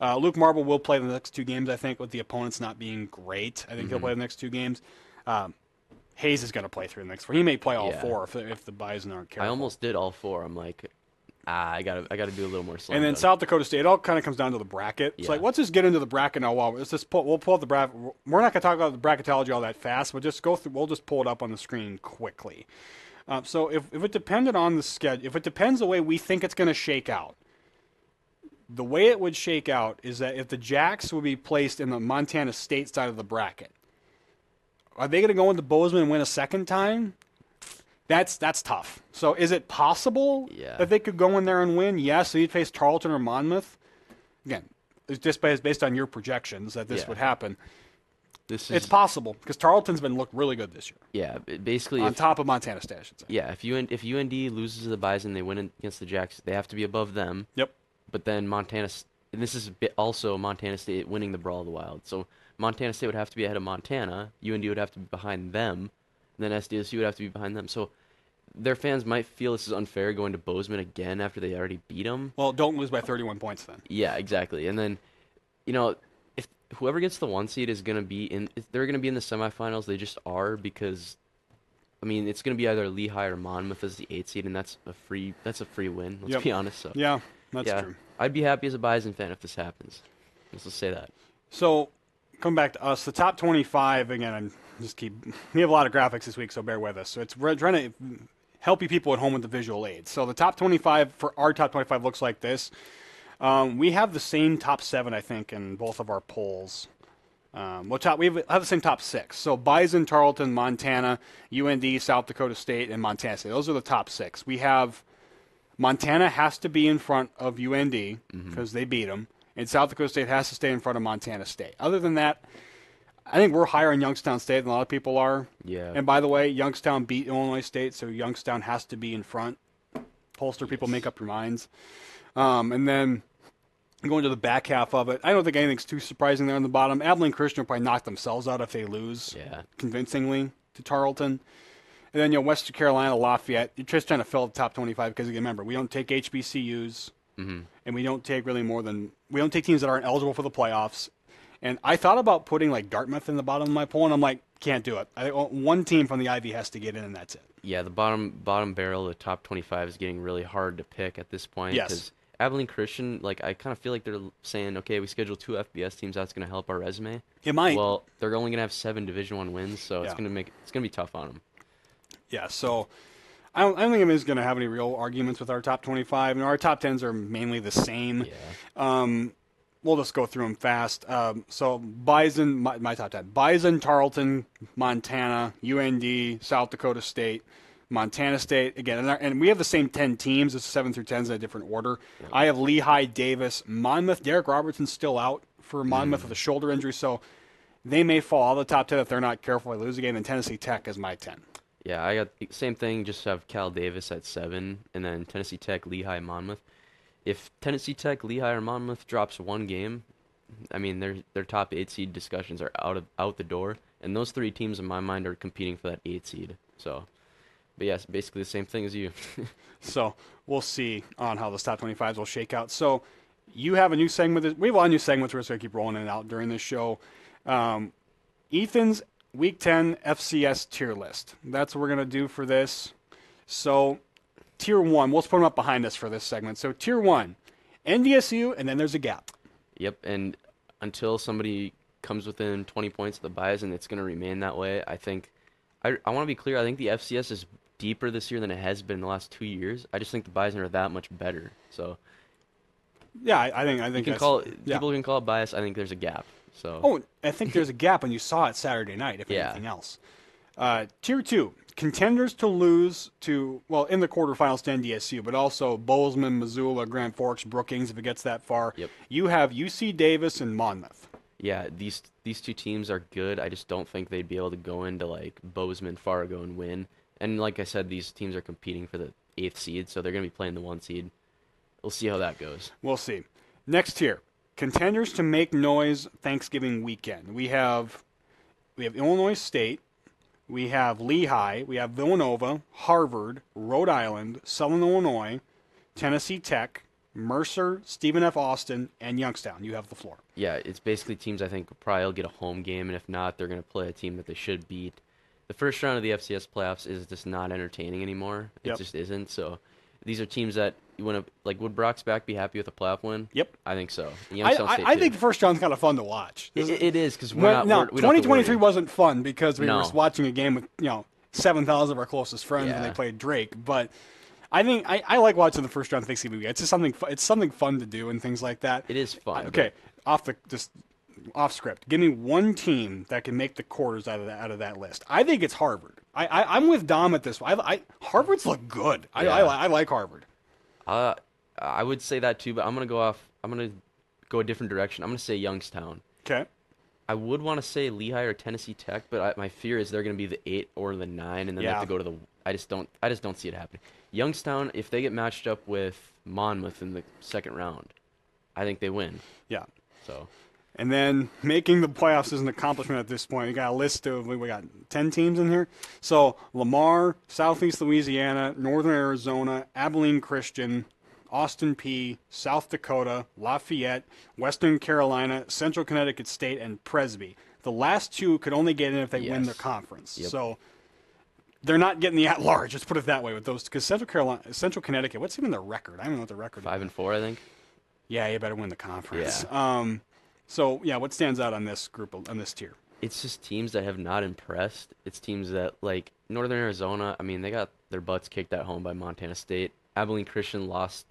Luke Marble will play the next 2 games, I think, with the opponents not being great. I think he'll play the next 2 games. Hayes is going to play through the next 4. He may play all 4 if the Bison aren't careful. I almost did all 4. I'm like, I gotta do a little more slam And then dunk. South Dakota State, it all kind of comes down to the bracket. It's like, let's just get into the bracket now. We'll pull up the bracket. We're not going to talk about the bracketology all that fast, but just go through. We'll just pull it up on the screen quickly. So if it depended on the schedule, if it depends the way we think it's going to shake out, the way it would shake out is that if the Jacks would be placed in the Montana State side of the bracket, are they going to go into Bozeman and win a second time? That's tough. So is it possible that they could go in there and win? Yes. So you'd face Tarleton or Monmouth. Again, it's just based on your projections that this would happen. It's possible because Tarleton's looked really good this year. Yeah, basically on top of Montana State, I should say. Yeah, if UND loses to the Bison, they win against the Jacks. They have to be above them. Yep. But then Montana, and this is also Montana State winning the Brawl of the Wild. So Montana State would have to be ahead of Montana. UND would have to be behind them. And then SDSU would have to be behind them. So their fans might feel this is unfair going to Bozeman again after they already beat them. Well, don't lose by 31 points then. Yeah, exactly. And then, if whoever gets the 1 seed is going to be they're going to be in the semifinals. They just are because, it's going to be either Lehigh or Monmouth as the 8 seed, and that's a free win. Let's be honest. So yeah, that's true. I'd be happy as a Bison fan if this happens. Let's just say that. So, come back to us. The top 25 again. We have a lot of graphics this week, so bear with us. So we're trying to help you people at home with the visual aids. So the top 25 for our top 25 looks like this. We have the same top 7, I think, in both of our polls. We have the same top 6. So Bison, Tarleton, Montana, UND, South Dakota State, and Montana State. Those are the top 6. We have Montana has to be in front of UND because they beat them, and South Dakota State has to stay in front of Montana State. Other than that, I think we're higher on Youngstown State than a lot of people are. Yeah. And by the way, Youngstown beat Illinois State, so Youngstown has to be in front. Pollster people, make up your minds. And then going to the back half of it, I don't think anything's too surprising there on the bottom. Abilene Christian will probably knock themselves out if they lose convincingly to Tarleton. And then, Western Carolina, Lafayette, you're just trying to fill the top 25 because, remember, we don't take HBCUs, and we don't take we don't take teams that aren't eligible for the playoffs. And I thought about putting, Dartmouth in the bottom of my poll, and I'm like, can't do it. One team from the Ivy has to get in, and that's it. Yeah, the bottom barrel, the top 25 is getting really hard to pick at this point. Yes. Because Abilene Christian, I kind of feel like they're saying, okay, we schedule 2 FBS teams, that's going to help our resume. It might. Well, they're only going to have 7 Division I wins, so it's going to be tough on them. Yeah, so I don't think anybody's going to have any real arguments with our top 25. And our top 10s are mainly the same. Yeah. We'll just go through them fast. So Bison, my top 10. Bison, Tarleton, Montana, UND, South Dakota State, Montana State. Again, and we have the same 10 teams. It's 7 through 10s in a different order. Yeah. I have Lehigh, Davis, Monmouth. Derek Robertson's still out for Monmouth with a shoulder injury, so they may fall out of the top 10 if they're not careful. They lose a game, and Tennessee Tech is my 10. Yeah, I got the same thing, just have Cal Davis at 7, and then Tennessee Tech, Lehigh, Monmouth. If Tennessee Tech, Lehigh, or Monmouth drops 1 game, their top 8 seed discussions are out the door, and those 3 teams in my mind are competing for that 8 seed. So, but yes, basically the same thing as you. So we'll see on how those top 25s will shake out. So you have a new segment. We have a lot of new segments we're just going to keep rolling it out during this show. Ethan's Week 10 FCS tier list. That's what we're going to do for this. So Tier 1, we'll put them up behind us for this segment. So Tier 1, NDSU, and then there's a gap. Yep, and until somebody comes within 20 points of the Bison, it's going to remain that way. I think I want to be clear. I think the FCS is deeper this year than it has been in the last 2 years. I just think the Bison are that much better. So Yeah, I think you can that's, call it, yeah. people can call it bias. I think there's a gap. So Oh, I think there's a gap, and you saw it Saturday night, if Yeah. anything else. Tier 2, contenders to lose to, well, in the quarterfinals to NDSU, but also Bozeman, Missoula, Grand Forks, Brookings, if it gets that far. Yep. You have UC Davis and Monmouth. yeah, these two teams are good. I just don't think they'd be able to go into like Bozeman, Fargo, and win. And like I said, these teams are competing for the 8th seed, so they're going to be playing the 1 seed. We'll see how that goes. We'll see. Next tier, contenders to make noise Thanksgiving weekend. We have Illinois State, we have Lehigh, we have Villanova, Harvard, Rhode Island, Southern Illinois, Tennessee Tech, Mercer, Stephen F. Austin, and Youngstown. You have the floor. Yeah, it's basically teams I think probably will get a home game, and if not, they're going to play a team that they should beat. The first round of the FCS playoffs is just not entertaining anymore. It Yep. just isn't. So these are teams that you want to like. Would Brock's back be happy with a playoff win? Yep. I think so. And Youngstown State I too. think the first round's kind of fun to watch. It is because we're Well, not. no, we don't have to 2023 worry. wasn't fun because we No. were watching a game with 7,000 of our closest friends when Yeah. they played Drake. But I think I like watching the first round Thanksgiving weekend. It's just something fun to do and things like that. It is fun. Okay, off script. Give me one team that can make the quarters out of that list. I think it's Harvard. I'm with Dom at this. Harvard's look good. Yeah. I like Harvard. I would say that too, but I'm gonna go a different direction. I'm gonna say Youngstown. Okay. I would want to say Lehigh or Tennessee Tech, but my fear is they're going to be the 8 or the 9, and then they have to go to the. I just don't see it happening. Youngstown, if they get matched up with Monmouth in the second round, I think they win. Yeah. So And then making the playoffs is an accomplishment at this point. We got a list of, we got 10 teams in here. So Lamar, Southeast Louisiana, Northern Arizona, Abilene Christian, Austin P, South Dakota, Lafayette, Western Carolina, Central Connecticut State, and Presby. The last two could only get in if they win Yes. their conference. Yep. So they're not getting the at-large. Let's put it that way with those. Because Central Connecticut, what's even their record? I don't know what the record is. 5-4, I think. Yeah, you better win the conference. Yeah. So, yeah, what stands out on this group, on this tier? It's just teams that have not impressed. It's teams that, like, Northern Arizona, I mean, they got their butts kicked at home by Montana State. Abilene Christian lost,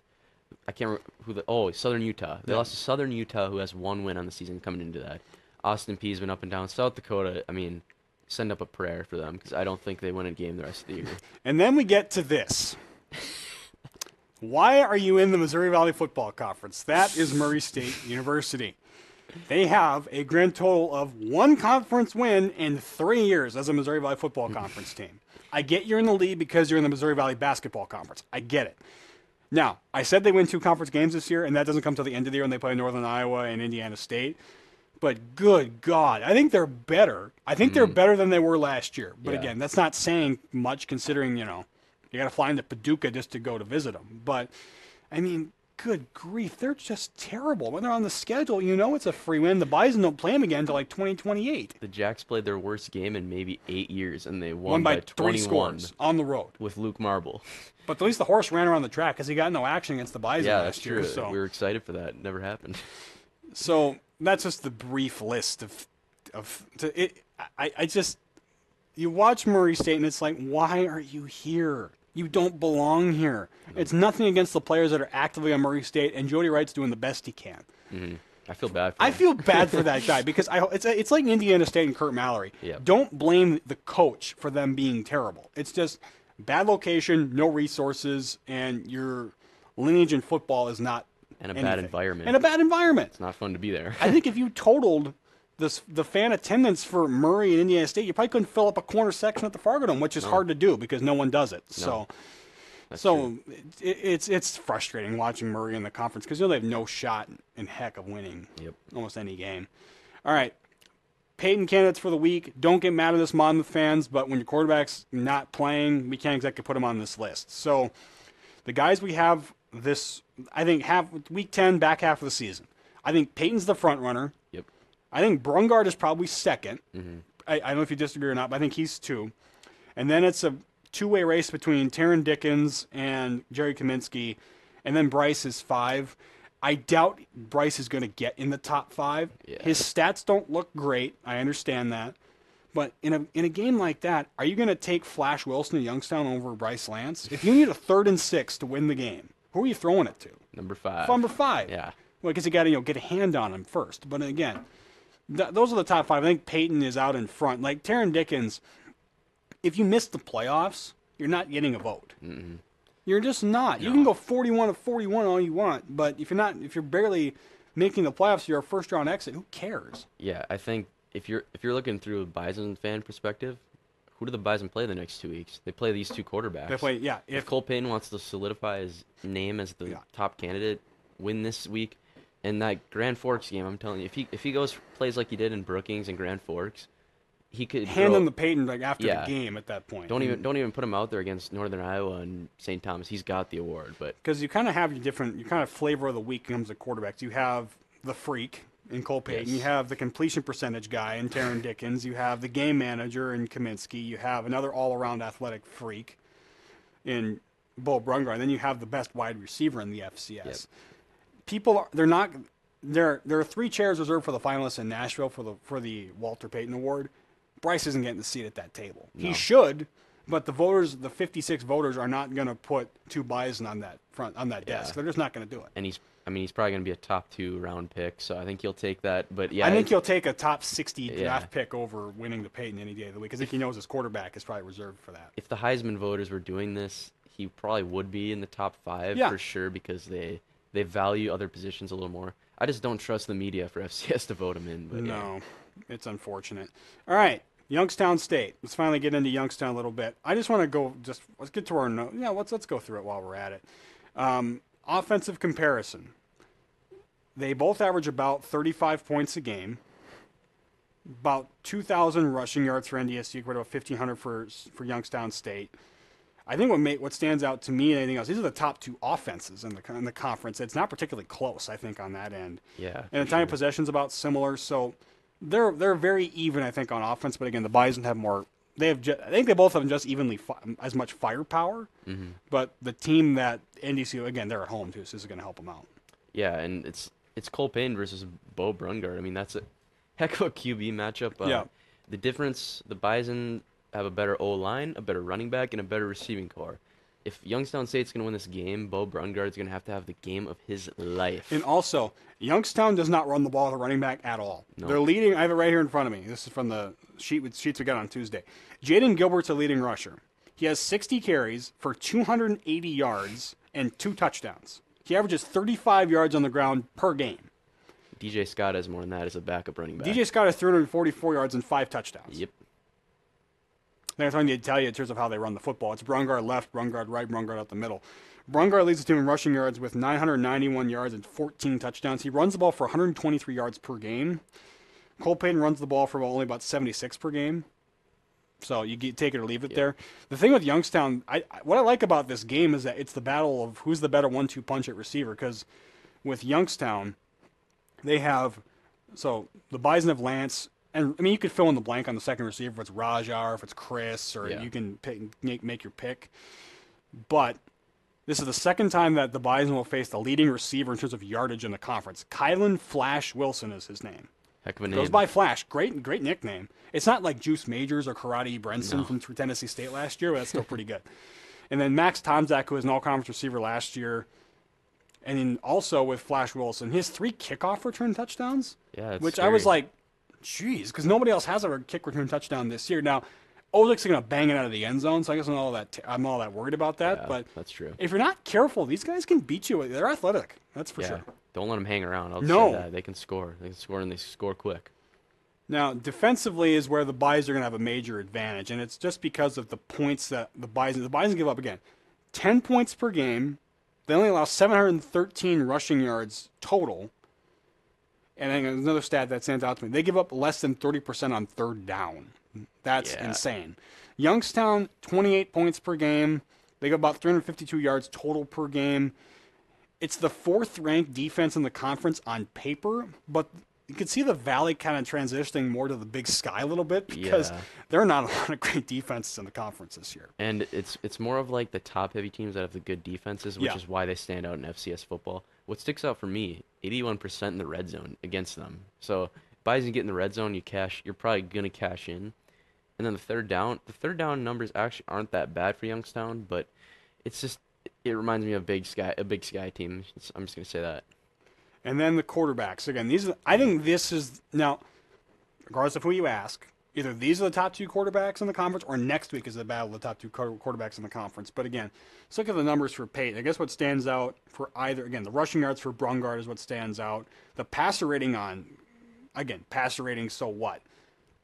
I can't remember Southern Utah. They lost to Southern Utah, who has 1 win on the season coming into that. Austin Peay's been up and down. South Dakota, I mean, send up a prayer for them because I don't think they win a game the rest of the year. And then we get to this. Why are you in the Missouri Valley Football Conference? That is Murray State University. They have a grand total of 1 conference win in 3 years as a Missouri Valley Football Conference team. I get you're in the lead because you're in the Missouri Valley Basketball Conference. I get it. Now, I said they win 2 conference games this year, and that doesn't come till the end of the year when they play Northern Iowa and Indiana State. But good God, I think they're better. I think they're better than they were last year. But Yeah. again, that's not saying much considering, you got to fly into Paducah just to go to visit them. But, I mean, good grief, they're just terrible. When they're on the schedule, it's a free win. The Bison don't play them again until like 2028. The Jacks played their worst game in maybe 8 years, and they Won by 3 21 scores on the road. with Luke Marble. But at least the horse ran around the track because he got no action against the Bison Yeah, last that's year. true. So. We were excited for that. It never happened. So that's just the brief list I just, you watch Murray State and it's like, why are you here? You don't belong here. It's nothing against the players that are actively on Murray State, and Jody Wright's doing the best he can. Mm-hmm. I feel bad for I him. feel bad for that guy because it's like Indiana State and Kurt Mallory. Yep. Don't blame the coach for them being terrible. It's just bad location, no resources, and your lineage in football is not And a bad anything. environment. And a bad environment. It's not fun to be there. I think if you totaled the fan attendance for Murray and Indiana State, you probably couldn't fill up a corner section at the Fargo Dome, which is hard to do because no one does it. That's So true. it's frustrating watching Murray in the conference because they have no shot in heck of winning almost any game. All right, Peyton candidates for the week. Don't get mad at us, Monmouth fans, but when your quarterback's not playing, we can't exactly put him on this list. So the guys we have I think, week 10, back half of the season. I think Peyton's the front runner. Yep. I think Brungard is probably second. Mm-hmm. I don't know if you disagree or not, but I think he's 2. And then it's a 2-way race between Taryn Dickens and Jerry Kaminsky, and then Bryce is 5. I doubt Bryce is going to get in the top 5. Yeah. His stats don't look great. I understand that. But in a game like that, are you going to take Flash Wilson of Youngstown over Bryce Lance? If you need a 3rd and 6 to win the game, who are you throwing it to? Number 5. Number 5. Yeah. Well, because you got to get a hand on him first. But again, those are the top 5. I think Peyton is out in front. Like Taron Dickens, if you miss the playoffs, you're not getting a vote. Mm-hmm. You're just not. No. You can go 41 of 41 all you want, but if you're barely making the playoffs, you're a first round exit. Who cares? Yeah, I think if you're looking through a Bison fan perspective, who do the Bison play the next 2 weeks? They play these 2 quarterbacks. They play, yeah. If Cole Payton wants to solidify his name as the top candidate, win this week, and that Grand Forks game, I'm telling you, if he plays like he did in Brookings and Grand Forks, he could hand him the Peyton after the game at that point. Don't even put him out there against Northern Iowa and St. Thomas. He's got the award, but because you kind of have your flavor of the week comes to quarterbacks. You have the freak in Cole Payton. Yes. You have the completion percentage guy in Taron Dickens. You have the game manager in Kaminsky. You have another all-around athletic freak in Bo Brungar. And then you have the best wide receiver in the FCS. Yep. There are 3 chairs reserved for the finalists in Nashville for the Walter Payton Award. Bryce isn't getting the seat at that table. No. He should, but the 56 voters are not going to put 2 Bison on that desk. They're just not going to do it. And he's probably going to be a top 2 round pick, so I think he'll take that. But yeah, I think he'll take a top 60 draft pick over winning the Peyton any day of the week, because I think he knows his quarterback is probably reserved for that. If the Heisman voters were doing this, he probably would be in the top 5 for sure, because they value other positions a little more. I just don't trust the media for FCS to vote him in. But no, it's unfortunate. All right. Youngstown State. Let's finally get into Youngstown a little bit. I just want to let's get to our note. Yeah, let's go through it while we're at it. Offensive comparison. They both average about 35 points a game, about 2,000 rushing yards for NDSU, equal to about 1,500 for Youngstown State. I think what stands out to me and anything else, these are the top 2 offenses in the conference. It's not particularly close, I think, on that end. Yeah. And the time of possession's about similar, so they're very even, I think, on offense. But again, the Bison have more. I think they both have just evenly as much firepower. Mm-hmm. But the team that NDCU, again, they're at home too, so this is going to help them out. Yeah, and it's Cole Payne versus Bo Brungard. I mean, that's a heck of a QB matchup. The difference, the Bison have a better O-line, a better running back, and a better receiving core. If Youngstown State's going to win this game, Bo Brungard's going to have the game of his life. And also, Youngstown does not run the ball with a running back at all. No. They're leading. I have it right here in front of me. This is from the sheets we got on Tuesday. Jaden Gilbert's a leading rusher. He has 60 carries for 280 yards and 2 touchdowns. He averages 35 yards on the ground per game. DJ Scott has more than that as a backup running back. DJ Scott has 344 yards and 5 touchdowns. Yep. That's what I need to tell you in terms of how they run the football. It's Brungard left, Brungard right, Brungard out the middle. Brungard leads the team in rushing yards with 991 yards and 14 touchdowns. He runs the ball for 123 yards per game. Cole Payton runs the ball for only about 76 per game. So you take it or leave it there. The thing with Youngstown, what I like about this game is that it's the battle of who's the better 1-2 punch at receiver. Because with Youngstown, they have, so the Bison have Lance. And, I mean, you could fill in the blank on the second receiver if it's Rajar, if it's Chris, or you can make your pick. But this is the second time that the Bison will face the leading receiver in terms of yardage in the conference. Kylan Flash Wilson is his name. Heck of a name. Goes by Flash. Great nickname. It's not like Juice Majors or Karate Brenson from Tennessee State last year, but that's still pretty good. And then Max Tomzak, who was an all-conference receiver last year. And then also with Flash Wilson, he has 3 kickoff return touchdowns. Yeah, which I was like, jeez, because nobody else has a kick return touchdown this year. Now, Ozik's going to bang it out of the end zone, so I guess I'm not all that worried about that. Yeah, but that's true. If you're not careful, these guys can beat you. They're athletic, that's for sure. Don't let them hang around. I'll say that. They can score. They can score, and they score quick. Now, defensively is where the Bison are going to have a major advantage, and it's just because of the points that the Bison give up, again, 10 points per game. They only allow 713 rushing yards total. And then another stat that stands out to me, they give up less than 30% on third down. That's insane. Youngstown, 28 points per game. They give about 352 yards total per game. It's the 4th ranked defense in the conference on paper, but you could see the Valley kind of transitioning more to the Big Sky a little bit because Yeah. there are not a lot of great defenses in the conference this year. And it's more of like the top-heavy teams that have the good defenses, which Yeah. is why they stand out in FCS football. What sticks out for me, 81% in the red zone against them. So Bison get in the red zone, you're probably gonna cash in. And then the third down numbers actually aren't that bad for Youngstown, but it reminds me of a Big Sky team. I'm just gonna say that. And then the quarterbacks. Again, I think this is now, regardless of who you ask, either these are the top two quarterbacks in the conference, or next week is the battle of the top two quarterbacks in the conference. But again, let's look at the numbers for Peyton. I guess what stands out for either, again, the rushing yards for Brungard is what stands out. The passer rating passer rating, so what?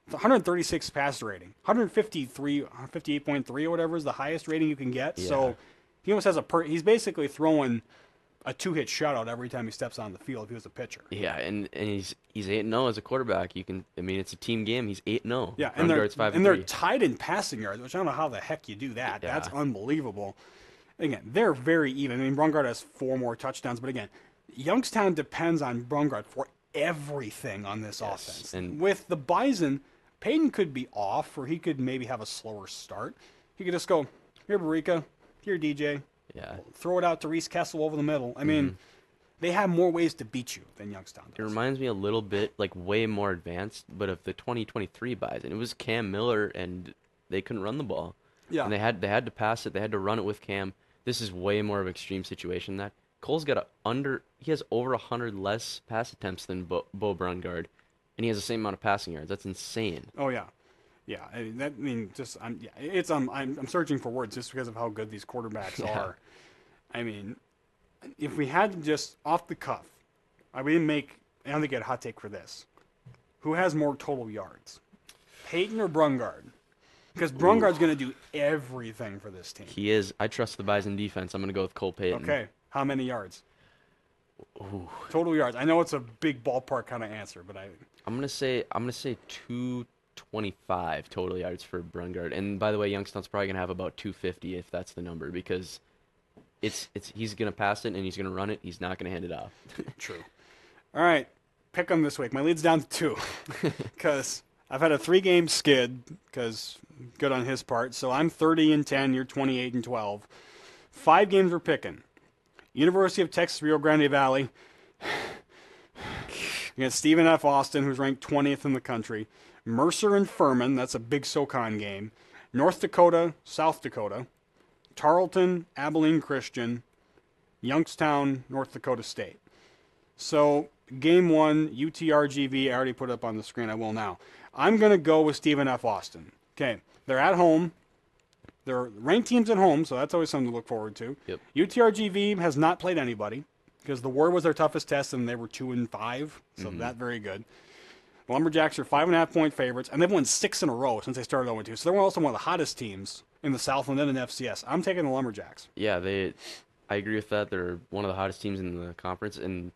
The 136 passer rating, 153, 58.3 or whatever is the highest rating you can get. Yeah. So he almost has he's basically throwing a two-hit shutout every time he steps on the field if he was a pitcher. Yeah, and he's 8-0 as a quarterback. It's a team game. He's 8-0. Yeah, and they're tied in passing yards, which I don't know how the heck you do that. Yeah. That's unbelievable. Again, they're very even. I mean, Brungard has 4 more touchdowns, but again, Youngstown depends on Brungard for everything on this offense. And with the Bison, Peyton could be off, or he could maybe have a slower start. He could just go, here, Barika, here, DJ, yeah, throw it out to Reese Kessel over the middle. I mean, they have more ways to beat you than Youngstown does. it reminds me a little bit, like way more advanced, but of the 2023 Bison. It was Cam Miller, and they couldn't run the ball. Yeah. And they had to pass it. They had to run it with Cam. This is way more of an extreme situation. That Cole's got he has over 100 less pass attempts than Bo Brungard, and he has the same amount of passing yards. That's insane. Oh yeah, yeah. I'm searching for words just because of how good these quarterbacks are. I mean, if we had to just off the cuff, I don't think I had a hot take for this. Who has more total yards, Peyton or Brungard? Because Brungard's going to do everything for this team. He is. I trust the Bison defense. I'm going to go with Cole Payton. Okay, how many yards? Ooh. Total yards. I know it's a big ballpark kind of answer, but I'm gonna say 225 total yards for Brungard. And by the way, Youngstown's probably gonna have about 250 if that's the number, because he's gonna pass it and he's gonna run it. He's not gonna hand it off. True. All right, pick 'em this week. My lead's down to 2 because I've had a 3-game skid. Because good on his part. So I'm 30-10. You're 28-12. 5 games we're picking. University of Texas Rio Grande Valley against Stephen F. Austin, who's ranked 20th in the country. Mercer and Furman, that's a big SoCon game. North Dakota, South Dakota. Tarleton, Abilene Christian. Youngstown, North Dakota State. So game 1, UTRGV, I already put it up on the screen, I will now. I'm going to go with Stephen F. Austin. Okay, they're at home. They're ranked teams at home, so that's always something to look forward to. Yep. UTRGV has not played anybody because the Ward was their toughest test, and they were 2-5, so that's very good. The Lumberjacks are 5.5-point favorites, and they've won 6 in a row since they started 0-2. So they're also one of the hottest teams in the Southland and in FCS. I'm taking the Lumberjacks. Yeah, I agree with that. They're one of the hottest teams in the conference, and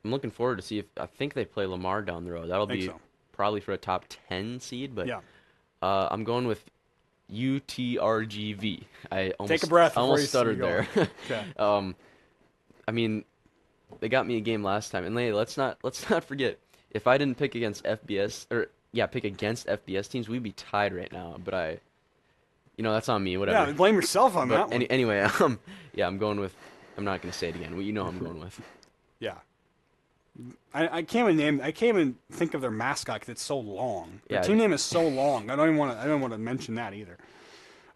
I'm looking forward to see I think they play Lamar down the road. That'll be probably for a top 10 seed, but yeah. I'm going with UTRGV. I almost take a breath. I almost stuttered there. Okay. I mean, they got me a game last time, and let's not forget, if I didn't pick against FBS teams, we'd be tied right now. But that's on me. Whatever. Yeah, blame yourself on that one. Anyway, I'm going with. I'm not going to say it again. You know who I'm going with. Yeah. I can't even think of their mascot because it's so long. Their team name is so long. I don't want to mention that either.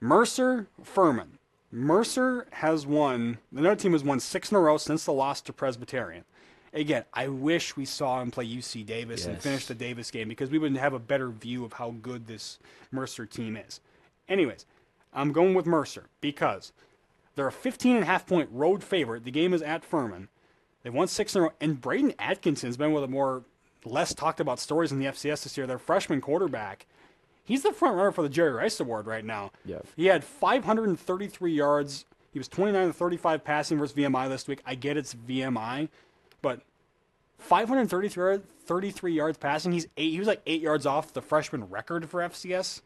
Mercer, Furman. Mercer has won. Another team has won 6 in a row since the loss to Presbyterian. Again, I wish we saw him play UC Davis and finish the Davis game because we would have a better view of how good this Mercer team is. Anyways, I'm going with Mercer because they're a 15.5-point road favorite. The game is at Furman. They've won 6 in a row, and Braden Atkinson's been one of the less talked about stories in the FCS this year. Their freshman quarterback, he's the front runner for the Jerry Rice Award right now. Yeah. He had 533 yards. He was 29-35 passing versus VMI this week. I get it's VMI, but 533 yards passing. He was like 8 yards off the freshman record for FCS.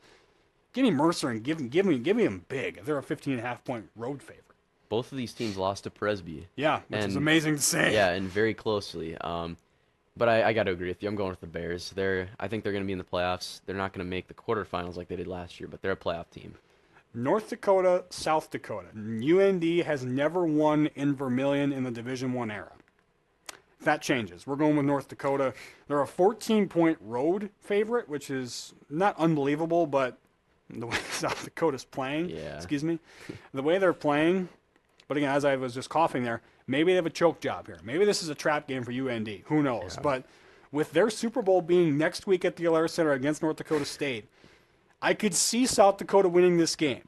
Give me Mercer and give me him big. They're a 15.5-point road favorite. Both of these teams lost to Presby. Yeah, which is amazing to say. Yeah, and very closely. But I got to agree with you. I'm going with the Bears. I think they're going to be in the playoffs. They're not going to make the quarterfinals like they did last year, but they're a playoff team. North Dakota, South Dakota. UND has never won in Vermilion in the Division I era. If that changes, we're going with North Dakota. They're a 14-point road favorite, which is not unbelievable, but the way South Dakota's playing, the way they're playing, but again, as I was just coughing there, maybe they have a choke job here. Maybe this is a trap game for UND. Who knows? Yeah. But with their Super Bowl being next week at the Alaris Center against North Dakota State, I could see South Dakota winning this game.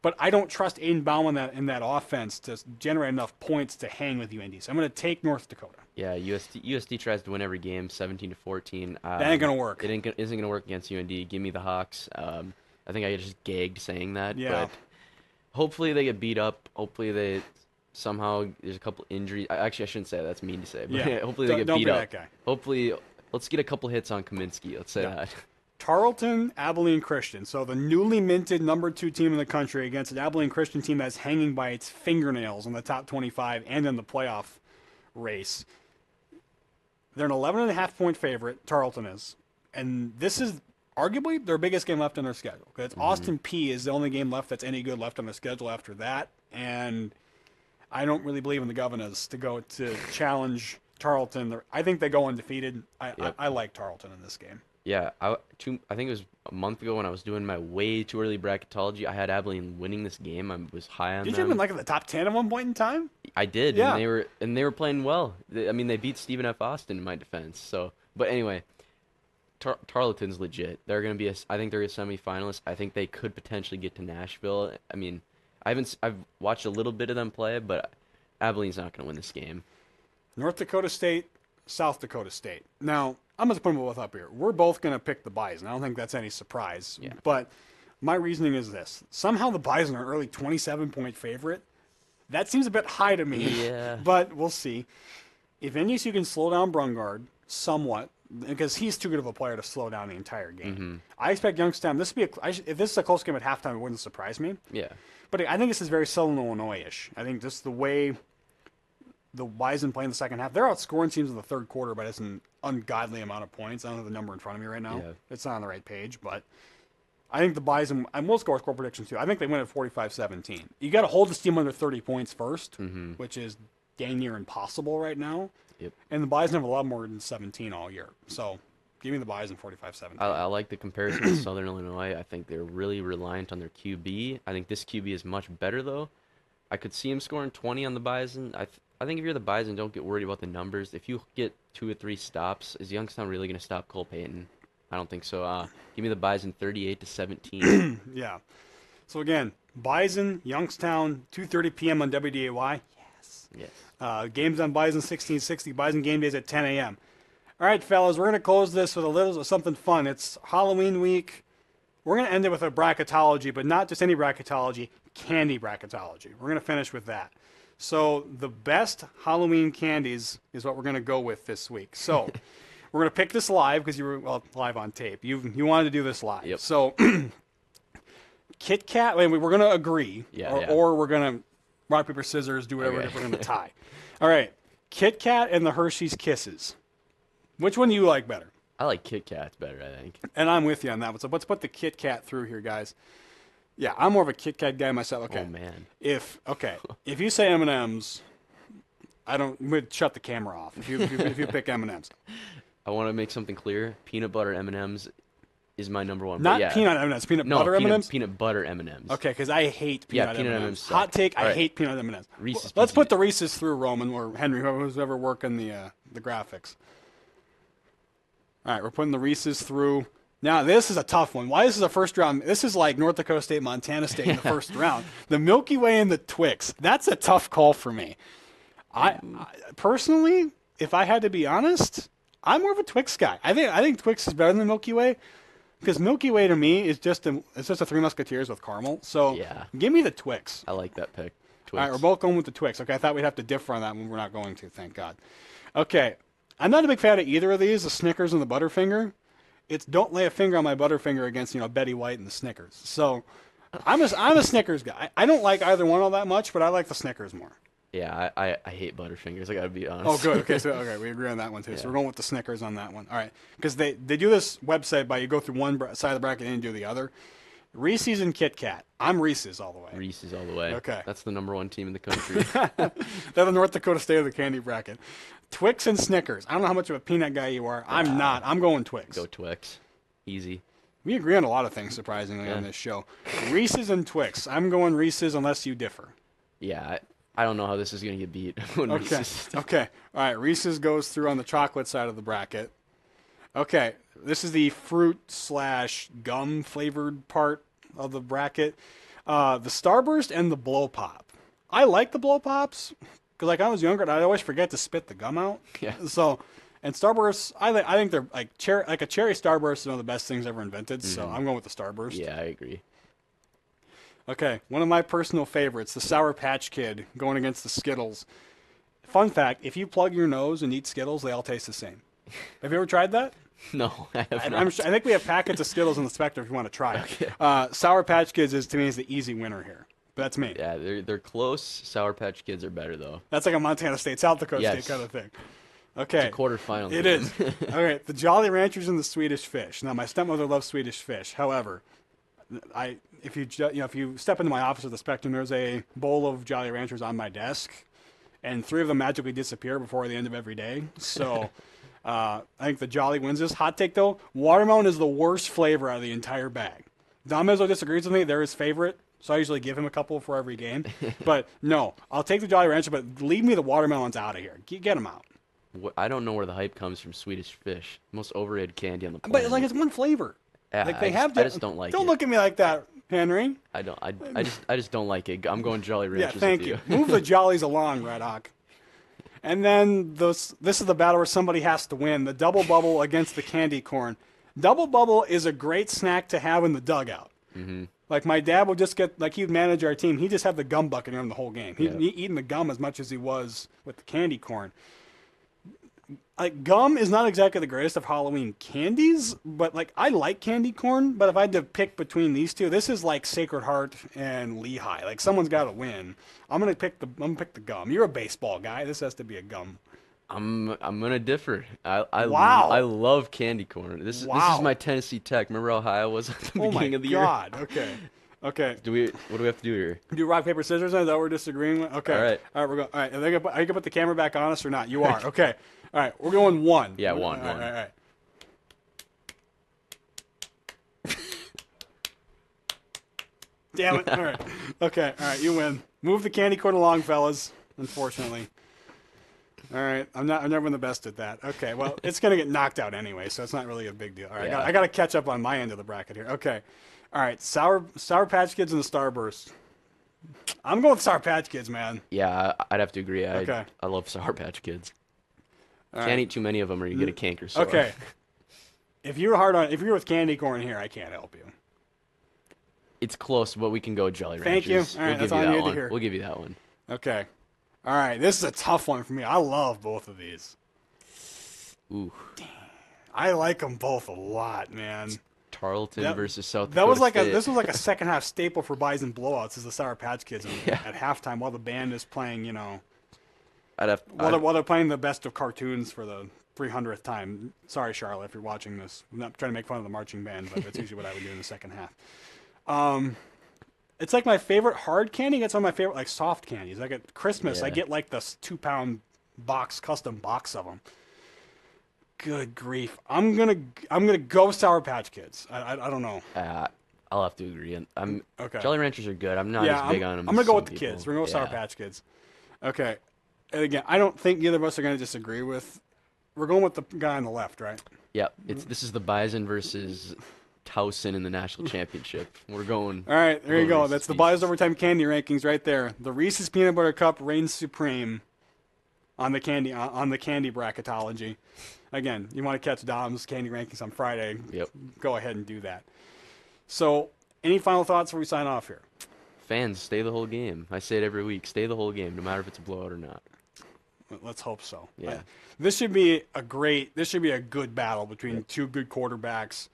But I don't trust Aiden Baum in that offense to generate enough points to hang with UND. So I'm going to take North Dakota. Yeah, USD tries to win every game, 17-14. That ain't going to work. It isn't going to work against UND. Give me the Hawks. I think I just gagged saying that. Yeah. But hopefully they get beat up. Hopefully there's a couple injuries. Actually, I shouldn't say that. That's mean to say. But yeah. Hopefully they get beat up. Don't be that guy. Hopefully, let's get a couple hits on Kaminsky. Let's say that. Tarleton, Abilene Christian. So the newly minted number 2 team in the country against an Abilene Christian team that's hanging by its fingernails in the top 25 and in the playoff race. They're an 11.5-point favorite, Tarleton is. And this is arguably their biggest game left on their schedule. Because Austin P is the only game left that's any good left on their schedule after that. And I don't really believe in the Governors to go to challenge Tarleton. I think they go undefeated. I like Tarleton in this game. Yeah, I think it was a month ago when I was doing my way too early bracketology. I had Abilene winning this game. I was high on them. Did you even like in the top 10 at one point in time? I did. Yeah. And they were playing well. They beat Stephen F. Austin in my defense. So, but anyway, Tarleton's legit. They're going to be I think they're a semifinalist. I think they could potentially get to Nashville. I mean, I've watched a little bit of them play, but Abilene's not going to win this game. North Dakota State, South Dakota State. Now, I'm going to put them both up here. We're both going to pick the Bison. I don't think that's any surprise. Yeah. But my reasoning is this. Somehow the Bison are early 27-point favorite. That seems a bit high to me. Yeah. But we'll see. If NDSU can slow down Brungard somewhat, because he's too good of a player to slow down the entire game. I expect Youngstown, if this is a close game at halftime, it wouldn't surprise me. Yeah. But I think this is very Southern Illinois-ish. I think just the way the Bison play in the second half, they're outscoring teams in the third quarter, but it's an ungodly amount of points. I don't have the number in front of me right now. Yeah. It's not on the right page, but I think the Bison, and we'll score predictions too. I think they win at 45-17. You got to hold the team under 30 points first, which is dang near impossible right now. Yep. And the Bison have a lot more than 17 all year. So give me the Bison 45-17. I like the comparison with Southern Illinois. I think they're really reliant on their QB. I think this QB is much better, though. I could see him scoring 20 on the Bison. I think if you're the Bison, don't get worried about the numbers. If you get 2 or 3 stops, is Youngstown really going to stop Cole Payton? I don't think so. Give me the Bison 38-17. Yeah. So again, Bison, Youngstown, 2:30 p.m. on WDAY. Yes. Games on Bison 1660. Bison game days at 10 a.m. All right, fellas, we're going to close this with a little something fun. It's Halloween week. We're going to end it with a bracketology, but not just any bracketology, candy bracketology. We're going to finish with that. So the best Halloween candies is what we're going to go with this week. So we're going to pick this live because you were live on tape. You wanted to do this live. Yep. So Kit Kat, we're going to agree, or we're going to rock, paper, scissors, do whatever, we're going to tie. All right, Kit Kat and the Hershey's Kisses. Which one do you like better? I like Kit Kats better, I think. And I'm with you on that one. So let's put the Kit Kat through here, guys. Yeah, I'm more of a Kit Kat guy myself. Okay. Oh, man. If you say M&M's, we'd shut the camera off if you pick M&M's. I want to make something clear. Peanut butter M&M's is my number one. Not peanut M&M's, butter M&M's? Peanut butter M&M's. Okay, because I hate peanut M&M's. suck. Hot take, All I hate peanut M&M's. Reese's Let's Pieces. put the Reese's through, Roman or Henry, whoever's ever working the graphics. All right, we're putting the Reese's through. Now, this is a tough one. Why this is a first round? This is like North Dakota State, Montana State in the first round. The Milky Way and the Twix. That's a tough call for me. I personally, if I had to be honest, I'm more of a Twix guy. I think Twix is better than Milky Way because Milky Way to me is just a Three Musketeers with caramel. So give me the Twix. I like that pick. Twix. All right, we're both going with the Twix. Okay, I thought we'd have to differ on that one. We're not going to, thank God. Okay, I'm not a big fan of either of these, the Snickers and the Butterfinger. It's don't lay a finger on my Butterfinger against Betty White and the Snickers. So I'm a Snickers guy. I don't like either one all that much, but I like the Snickers more. Yeah, I hate Butterfingers. I gotta be honest. Oh, good. Okay, we agree on that one too. So we're going with the Snickers on that one. All right, because they do this website by you go through one side of the bracket and do the other. Reese's and Kit Kat. I'm Reese's all the way. Reese's all the way. Okay. That's the #1 team in the country. They're the North Dakota State of the candy bracket. Twix and Snickers. I don't know how much of a peanut guy you are. I'm not. I'm going Twix. Go Twix. Easy. We agree on a lot of things, surprisingly, on this show. Reese's and Twix. I'm going Reese's unless you differ. Yeah, I don't know how this is going to get beat. Okay. Okay. All right. Reese's goes through on the chocolate side of the bracket. Okay. This is the fruit/gum flavored part of the bracket. The Starburst and the Blow Pop. I like the Blow Pops because, like, I was younger and I always forget to spit the gum out. Yeah. So, and Starbursts, I think they're like a cherry Starburst is one of the best things ever invented. So I'm going with the Starburst. Yeah, I agree. Okay, one of my personal favorites, the Sour Patch Kid going against the Skittles. Fun fact, if you plug your nose and eat Skittles, they all taste the same. Have you ever tried that? No, I have not. I think we have packets of Skittles in the Spectrum if you want to try it. Okay. Sour Patch Kids to me is the easy winner here. But that's me. Yeah, they're close. Sour Patch Kids are better though. That's like a Montana State, South Dakota State kind of thing. Okay. It's a quarterfinal. It is. All right, the Jolly Ranchers and the Swedish Fish. Now, my stepmother loves Swedish Fish. However, if you step into my office at the Spectrum, there's a bowl of Jolly Ranchers on my desk, and 3 of them magically disappear before the end of every day. So I think the Jolly wins this. Hot take though, watermelon is the worst flavor out of the entire bag. Don Mizzo disagrees with me. They're his favorite, so I usually give him a couple for every game. But no, I'll take the Jolly Rancher, but leave me the watermelons out of here. Get them out. I don't know where the hype comes from. Swedish Fish, most overrated candy on the planet. But it's one flavor. Yeah, like I just don't like it. Don't look at me like that, Henry. I don't. I just don't like it. I'm going Jolly Ranchers. Yeah, thank you. Move the Jollies along, Red Hawk. And then this is the battle where somebody has to win. The Double Bubble against the Candy Corn. Double Bubble is a great snack to have in the dugout. Mm-hmm. Like my dad would just get, like he'd manage our team. He'd just have the gum bucket in him the whole game. He'd be eating the gum as much as he was with the candy corn. Like gum is not exactly the greatest of Halloween candies, but like I like candy corn. But if I had to pick between these two, this is like Sacred Heart and Lehigh. Like someone's got to win. I'm gonna pick the gum. You're a baseball guy. This has to be a gum. I'm gonna differ. I love candy corn. This is my Tennessee Tech. Remember how high I was at the beginning of the year? Oh my God. Okay. Okay. What do we have to do here? Do rock paper scissors? Is that what we're disagreeing with? Okay. All right. We're going. All right. Are you gonna put the camera back on us or not? You are. Okay. All right. We're going one. Yeah, one. All right. Damn it. All right. Okay. All right. You win. Move the candy corn along, fellas. Unfortunately. All right. I'm never been the best at that. Okay. Well, it's gonna get knocked out anyway, so it's not really a big deal. All right. Yeah. I got to catch up on my end of the bracket here. Okay. All right. Sour Patch Kids and the Starburst. I'm going with Sour Patch Kids, man. Yeah, I'd have to agree. Okay. I love Sour Patch Kids. All Can't eat too many of them or you get a canker sore. Okay. If you're with candy corn here, I can't help you. It's close, but we can go Jolly Thank Ranchers. you. All right, we'll that's all I needed to hear. We'll give you that one. Okay. All right. This is a tough one for me. I love both of these. Ooh. I like them both a lot, man. Tarleton versus South Dakota That was like State. this was like a second half staple for Bison blowouts is the Sour Patch Kids at halftime while the band is playing, while they're playing the best of cartoons for the 300th time. Sorry, Charlotte, if you're watching this. I'm not trying to make fun of the marching band, but that's usually what I would do in the second half. It's like my favorite hard candy. That's one of my favorite like soft candies. Like at Christmas, I get like this 2-pound custom box of them. Good grief! I'm gonna go Sour Patch Kids. I don't know. I'll have to agree. Okay. Jolly Ranchers are good. I'm not as big on them. I'm gonna as go some with the people. kids. We're gonna go Sour Patch Kids. Okay. And again, I don't think either of us are gonna disagree with. We're going with the guy on the left, right? Yep. This is the Bison versus Towson in the national championship. We're going. All right, there you go. Reese's That's the Pieces. Bison Overtime candy rankings right there. The Reese's Peanut Butter Cup reigns supreme on the candy bracketology. Again, you want to catch Dom's candy rankings on Friday? Yep. Go ahead and do that. So, any final thoughts before we sign off here? Fans, stay the whole game. I say it every week. Stay the whole game, no matter if it's a blowout or not. Let's hope so. Yeah. This should be a good battle between two good quarterbacks.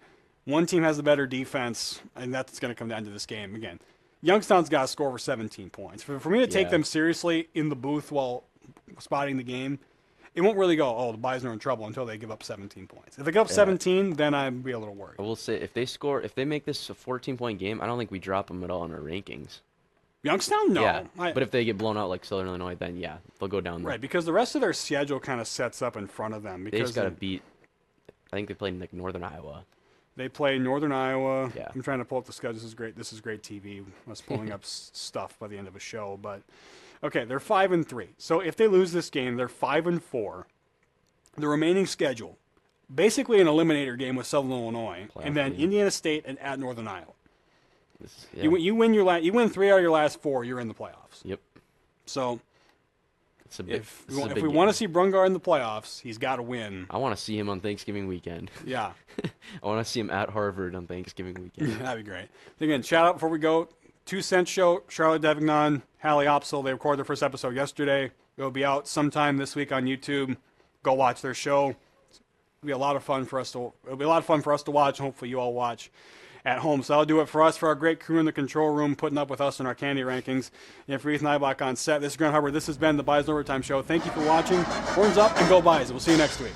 One team has the better defense, and that's going to come down to this game again. Youngstown's got to score over 17 points. For me to take Yeah. them seriously in the booth while spotting the game, it won't really go, oh, the Bison are in trouble until they give up 17 points. If they give up 17, then I'd be a little worried. I will say, if they make this a 14-point game, I don't think we drop them at all in our rankings. Youngstown? No. Yeah, but if they get blown out like Southern Illinois, then yeah, they'll go down there. Right, because the rest of their schedule kind of sets up in front of them. They Because just got to beat, I think they played like Northern Iowa. they play Northern Iowa. Yeah. I'm trying to pull up the schedule. This is great TV. I was pulling up stuff by the end of a show. But, okay, they're 5-3. So if they lose this game, they're 5-4. The remaining schedule, basically an eliminator game with Southern Illinois, and then game. Indiana State and at Northern Iowa. Yeah. You win 3 out of your last 4, you're in the playoffs. Yep. So It's a big, if this is a we big want to game. see Brungar in the playoffs, he's got to win. I want to see him on Thanksgiving weekend. Yeah, I want to see him at Harvard on Thanksgiving weekend. that'd be great. Again, shout out before we go. 2 Cent Show, Charlotte Devignon, Hallie Opsel. They recorded their first episode yesterday. It'll be out sometime this week on YouTube. Go watch their show. It'll be a lot of fun for us to watch, and hopefully you all watch at home. So that'll do it for us, for our great crew in the control room, putting up with us in our candy rankings. And for Ethan Eibach on set, this is Grant Hubbard. This has been the Bison Overtime Show. Thank you for watching. Horns up and go Bison. We'll see you next week.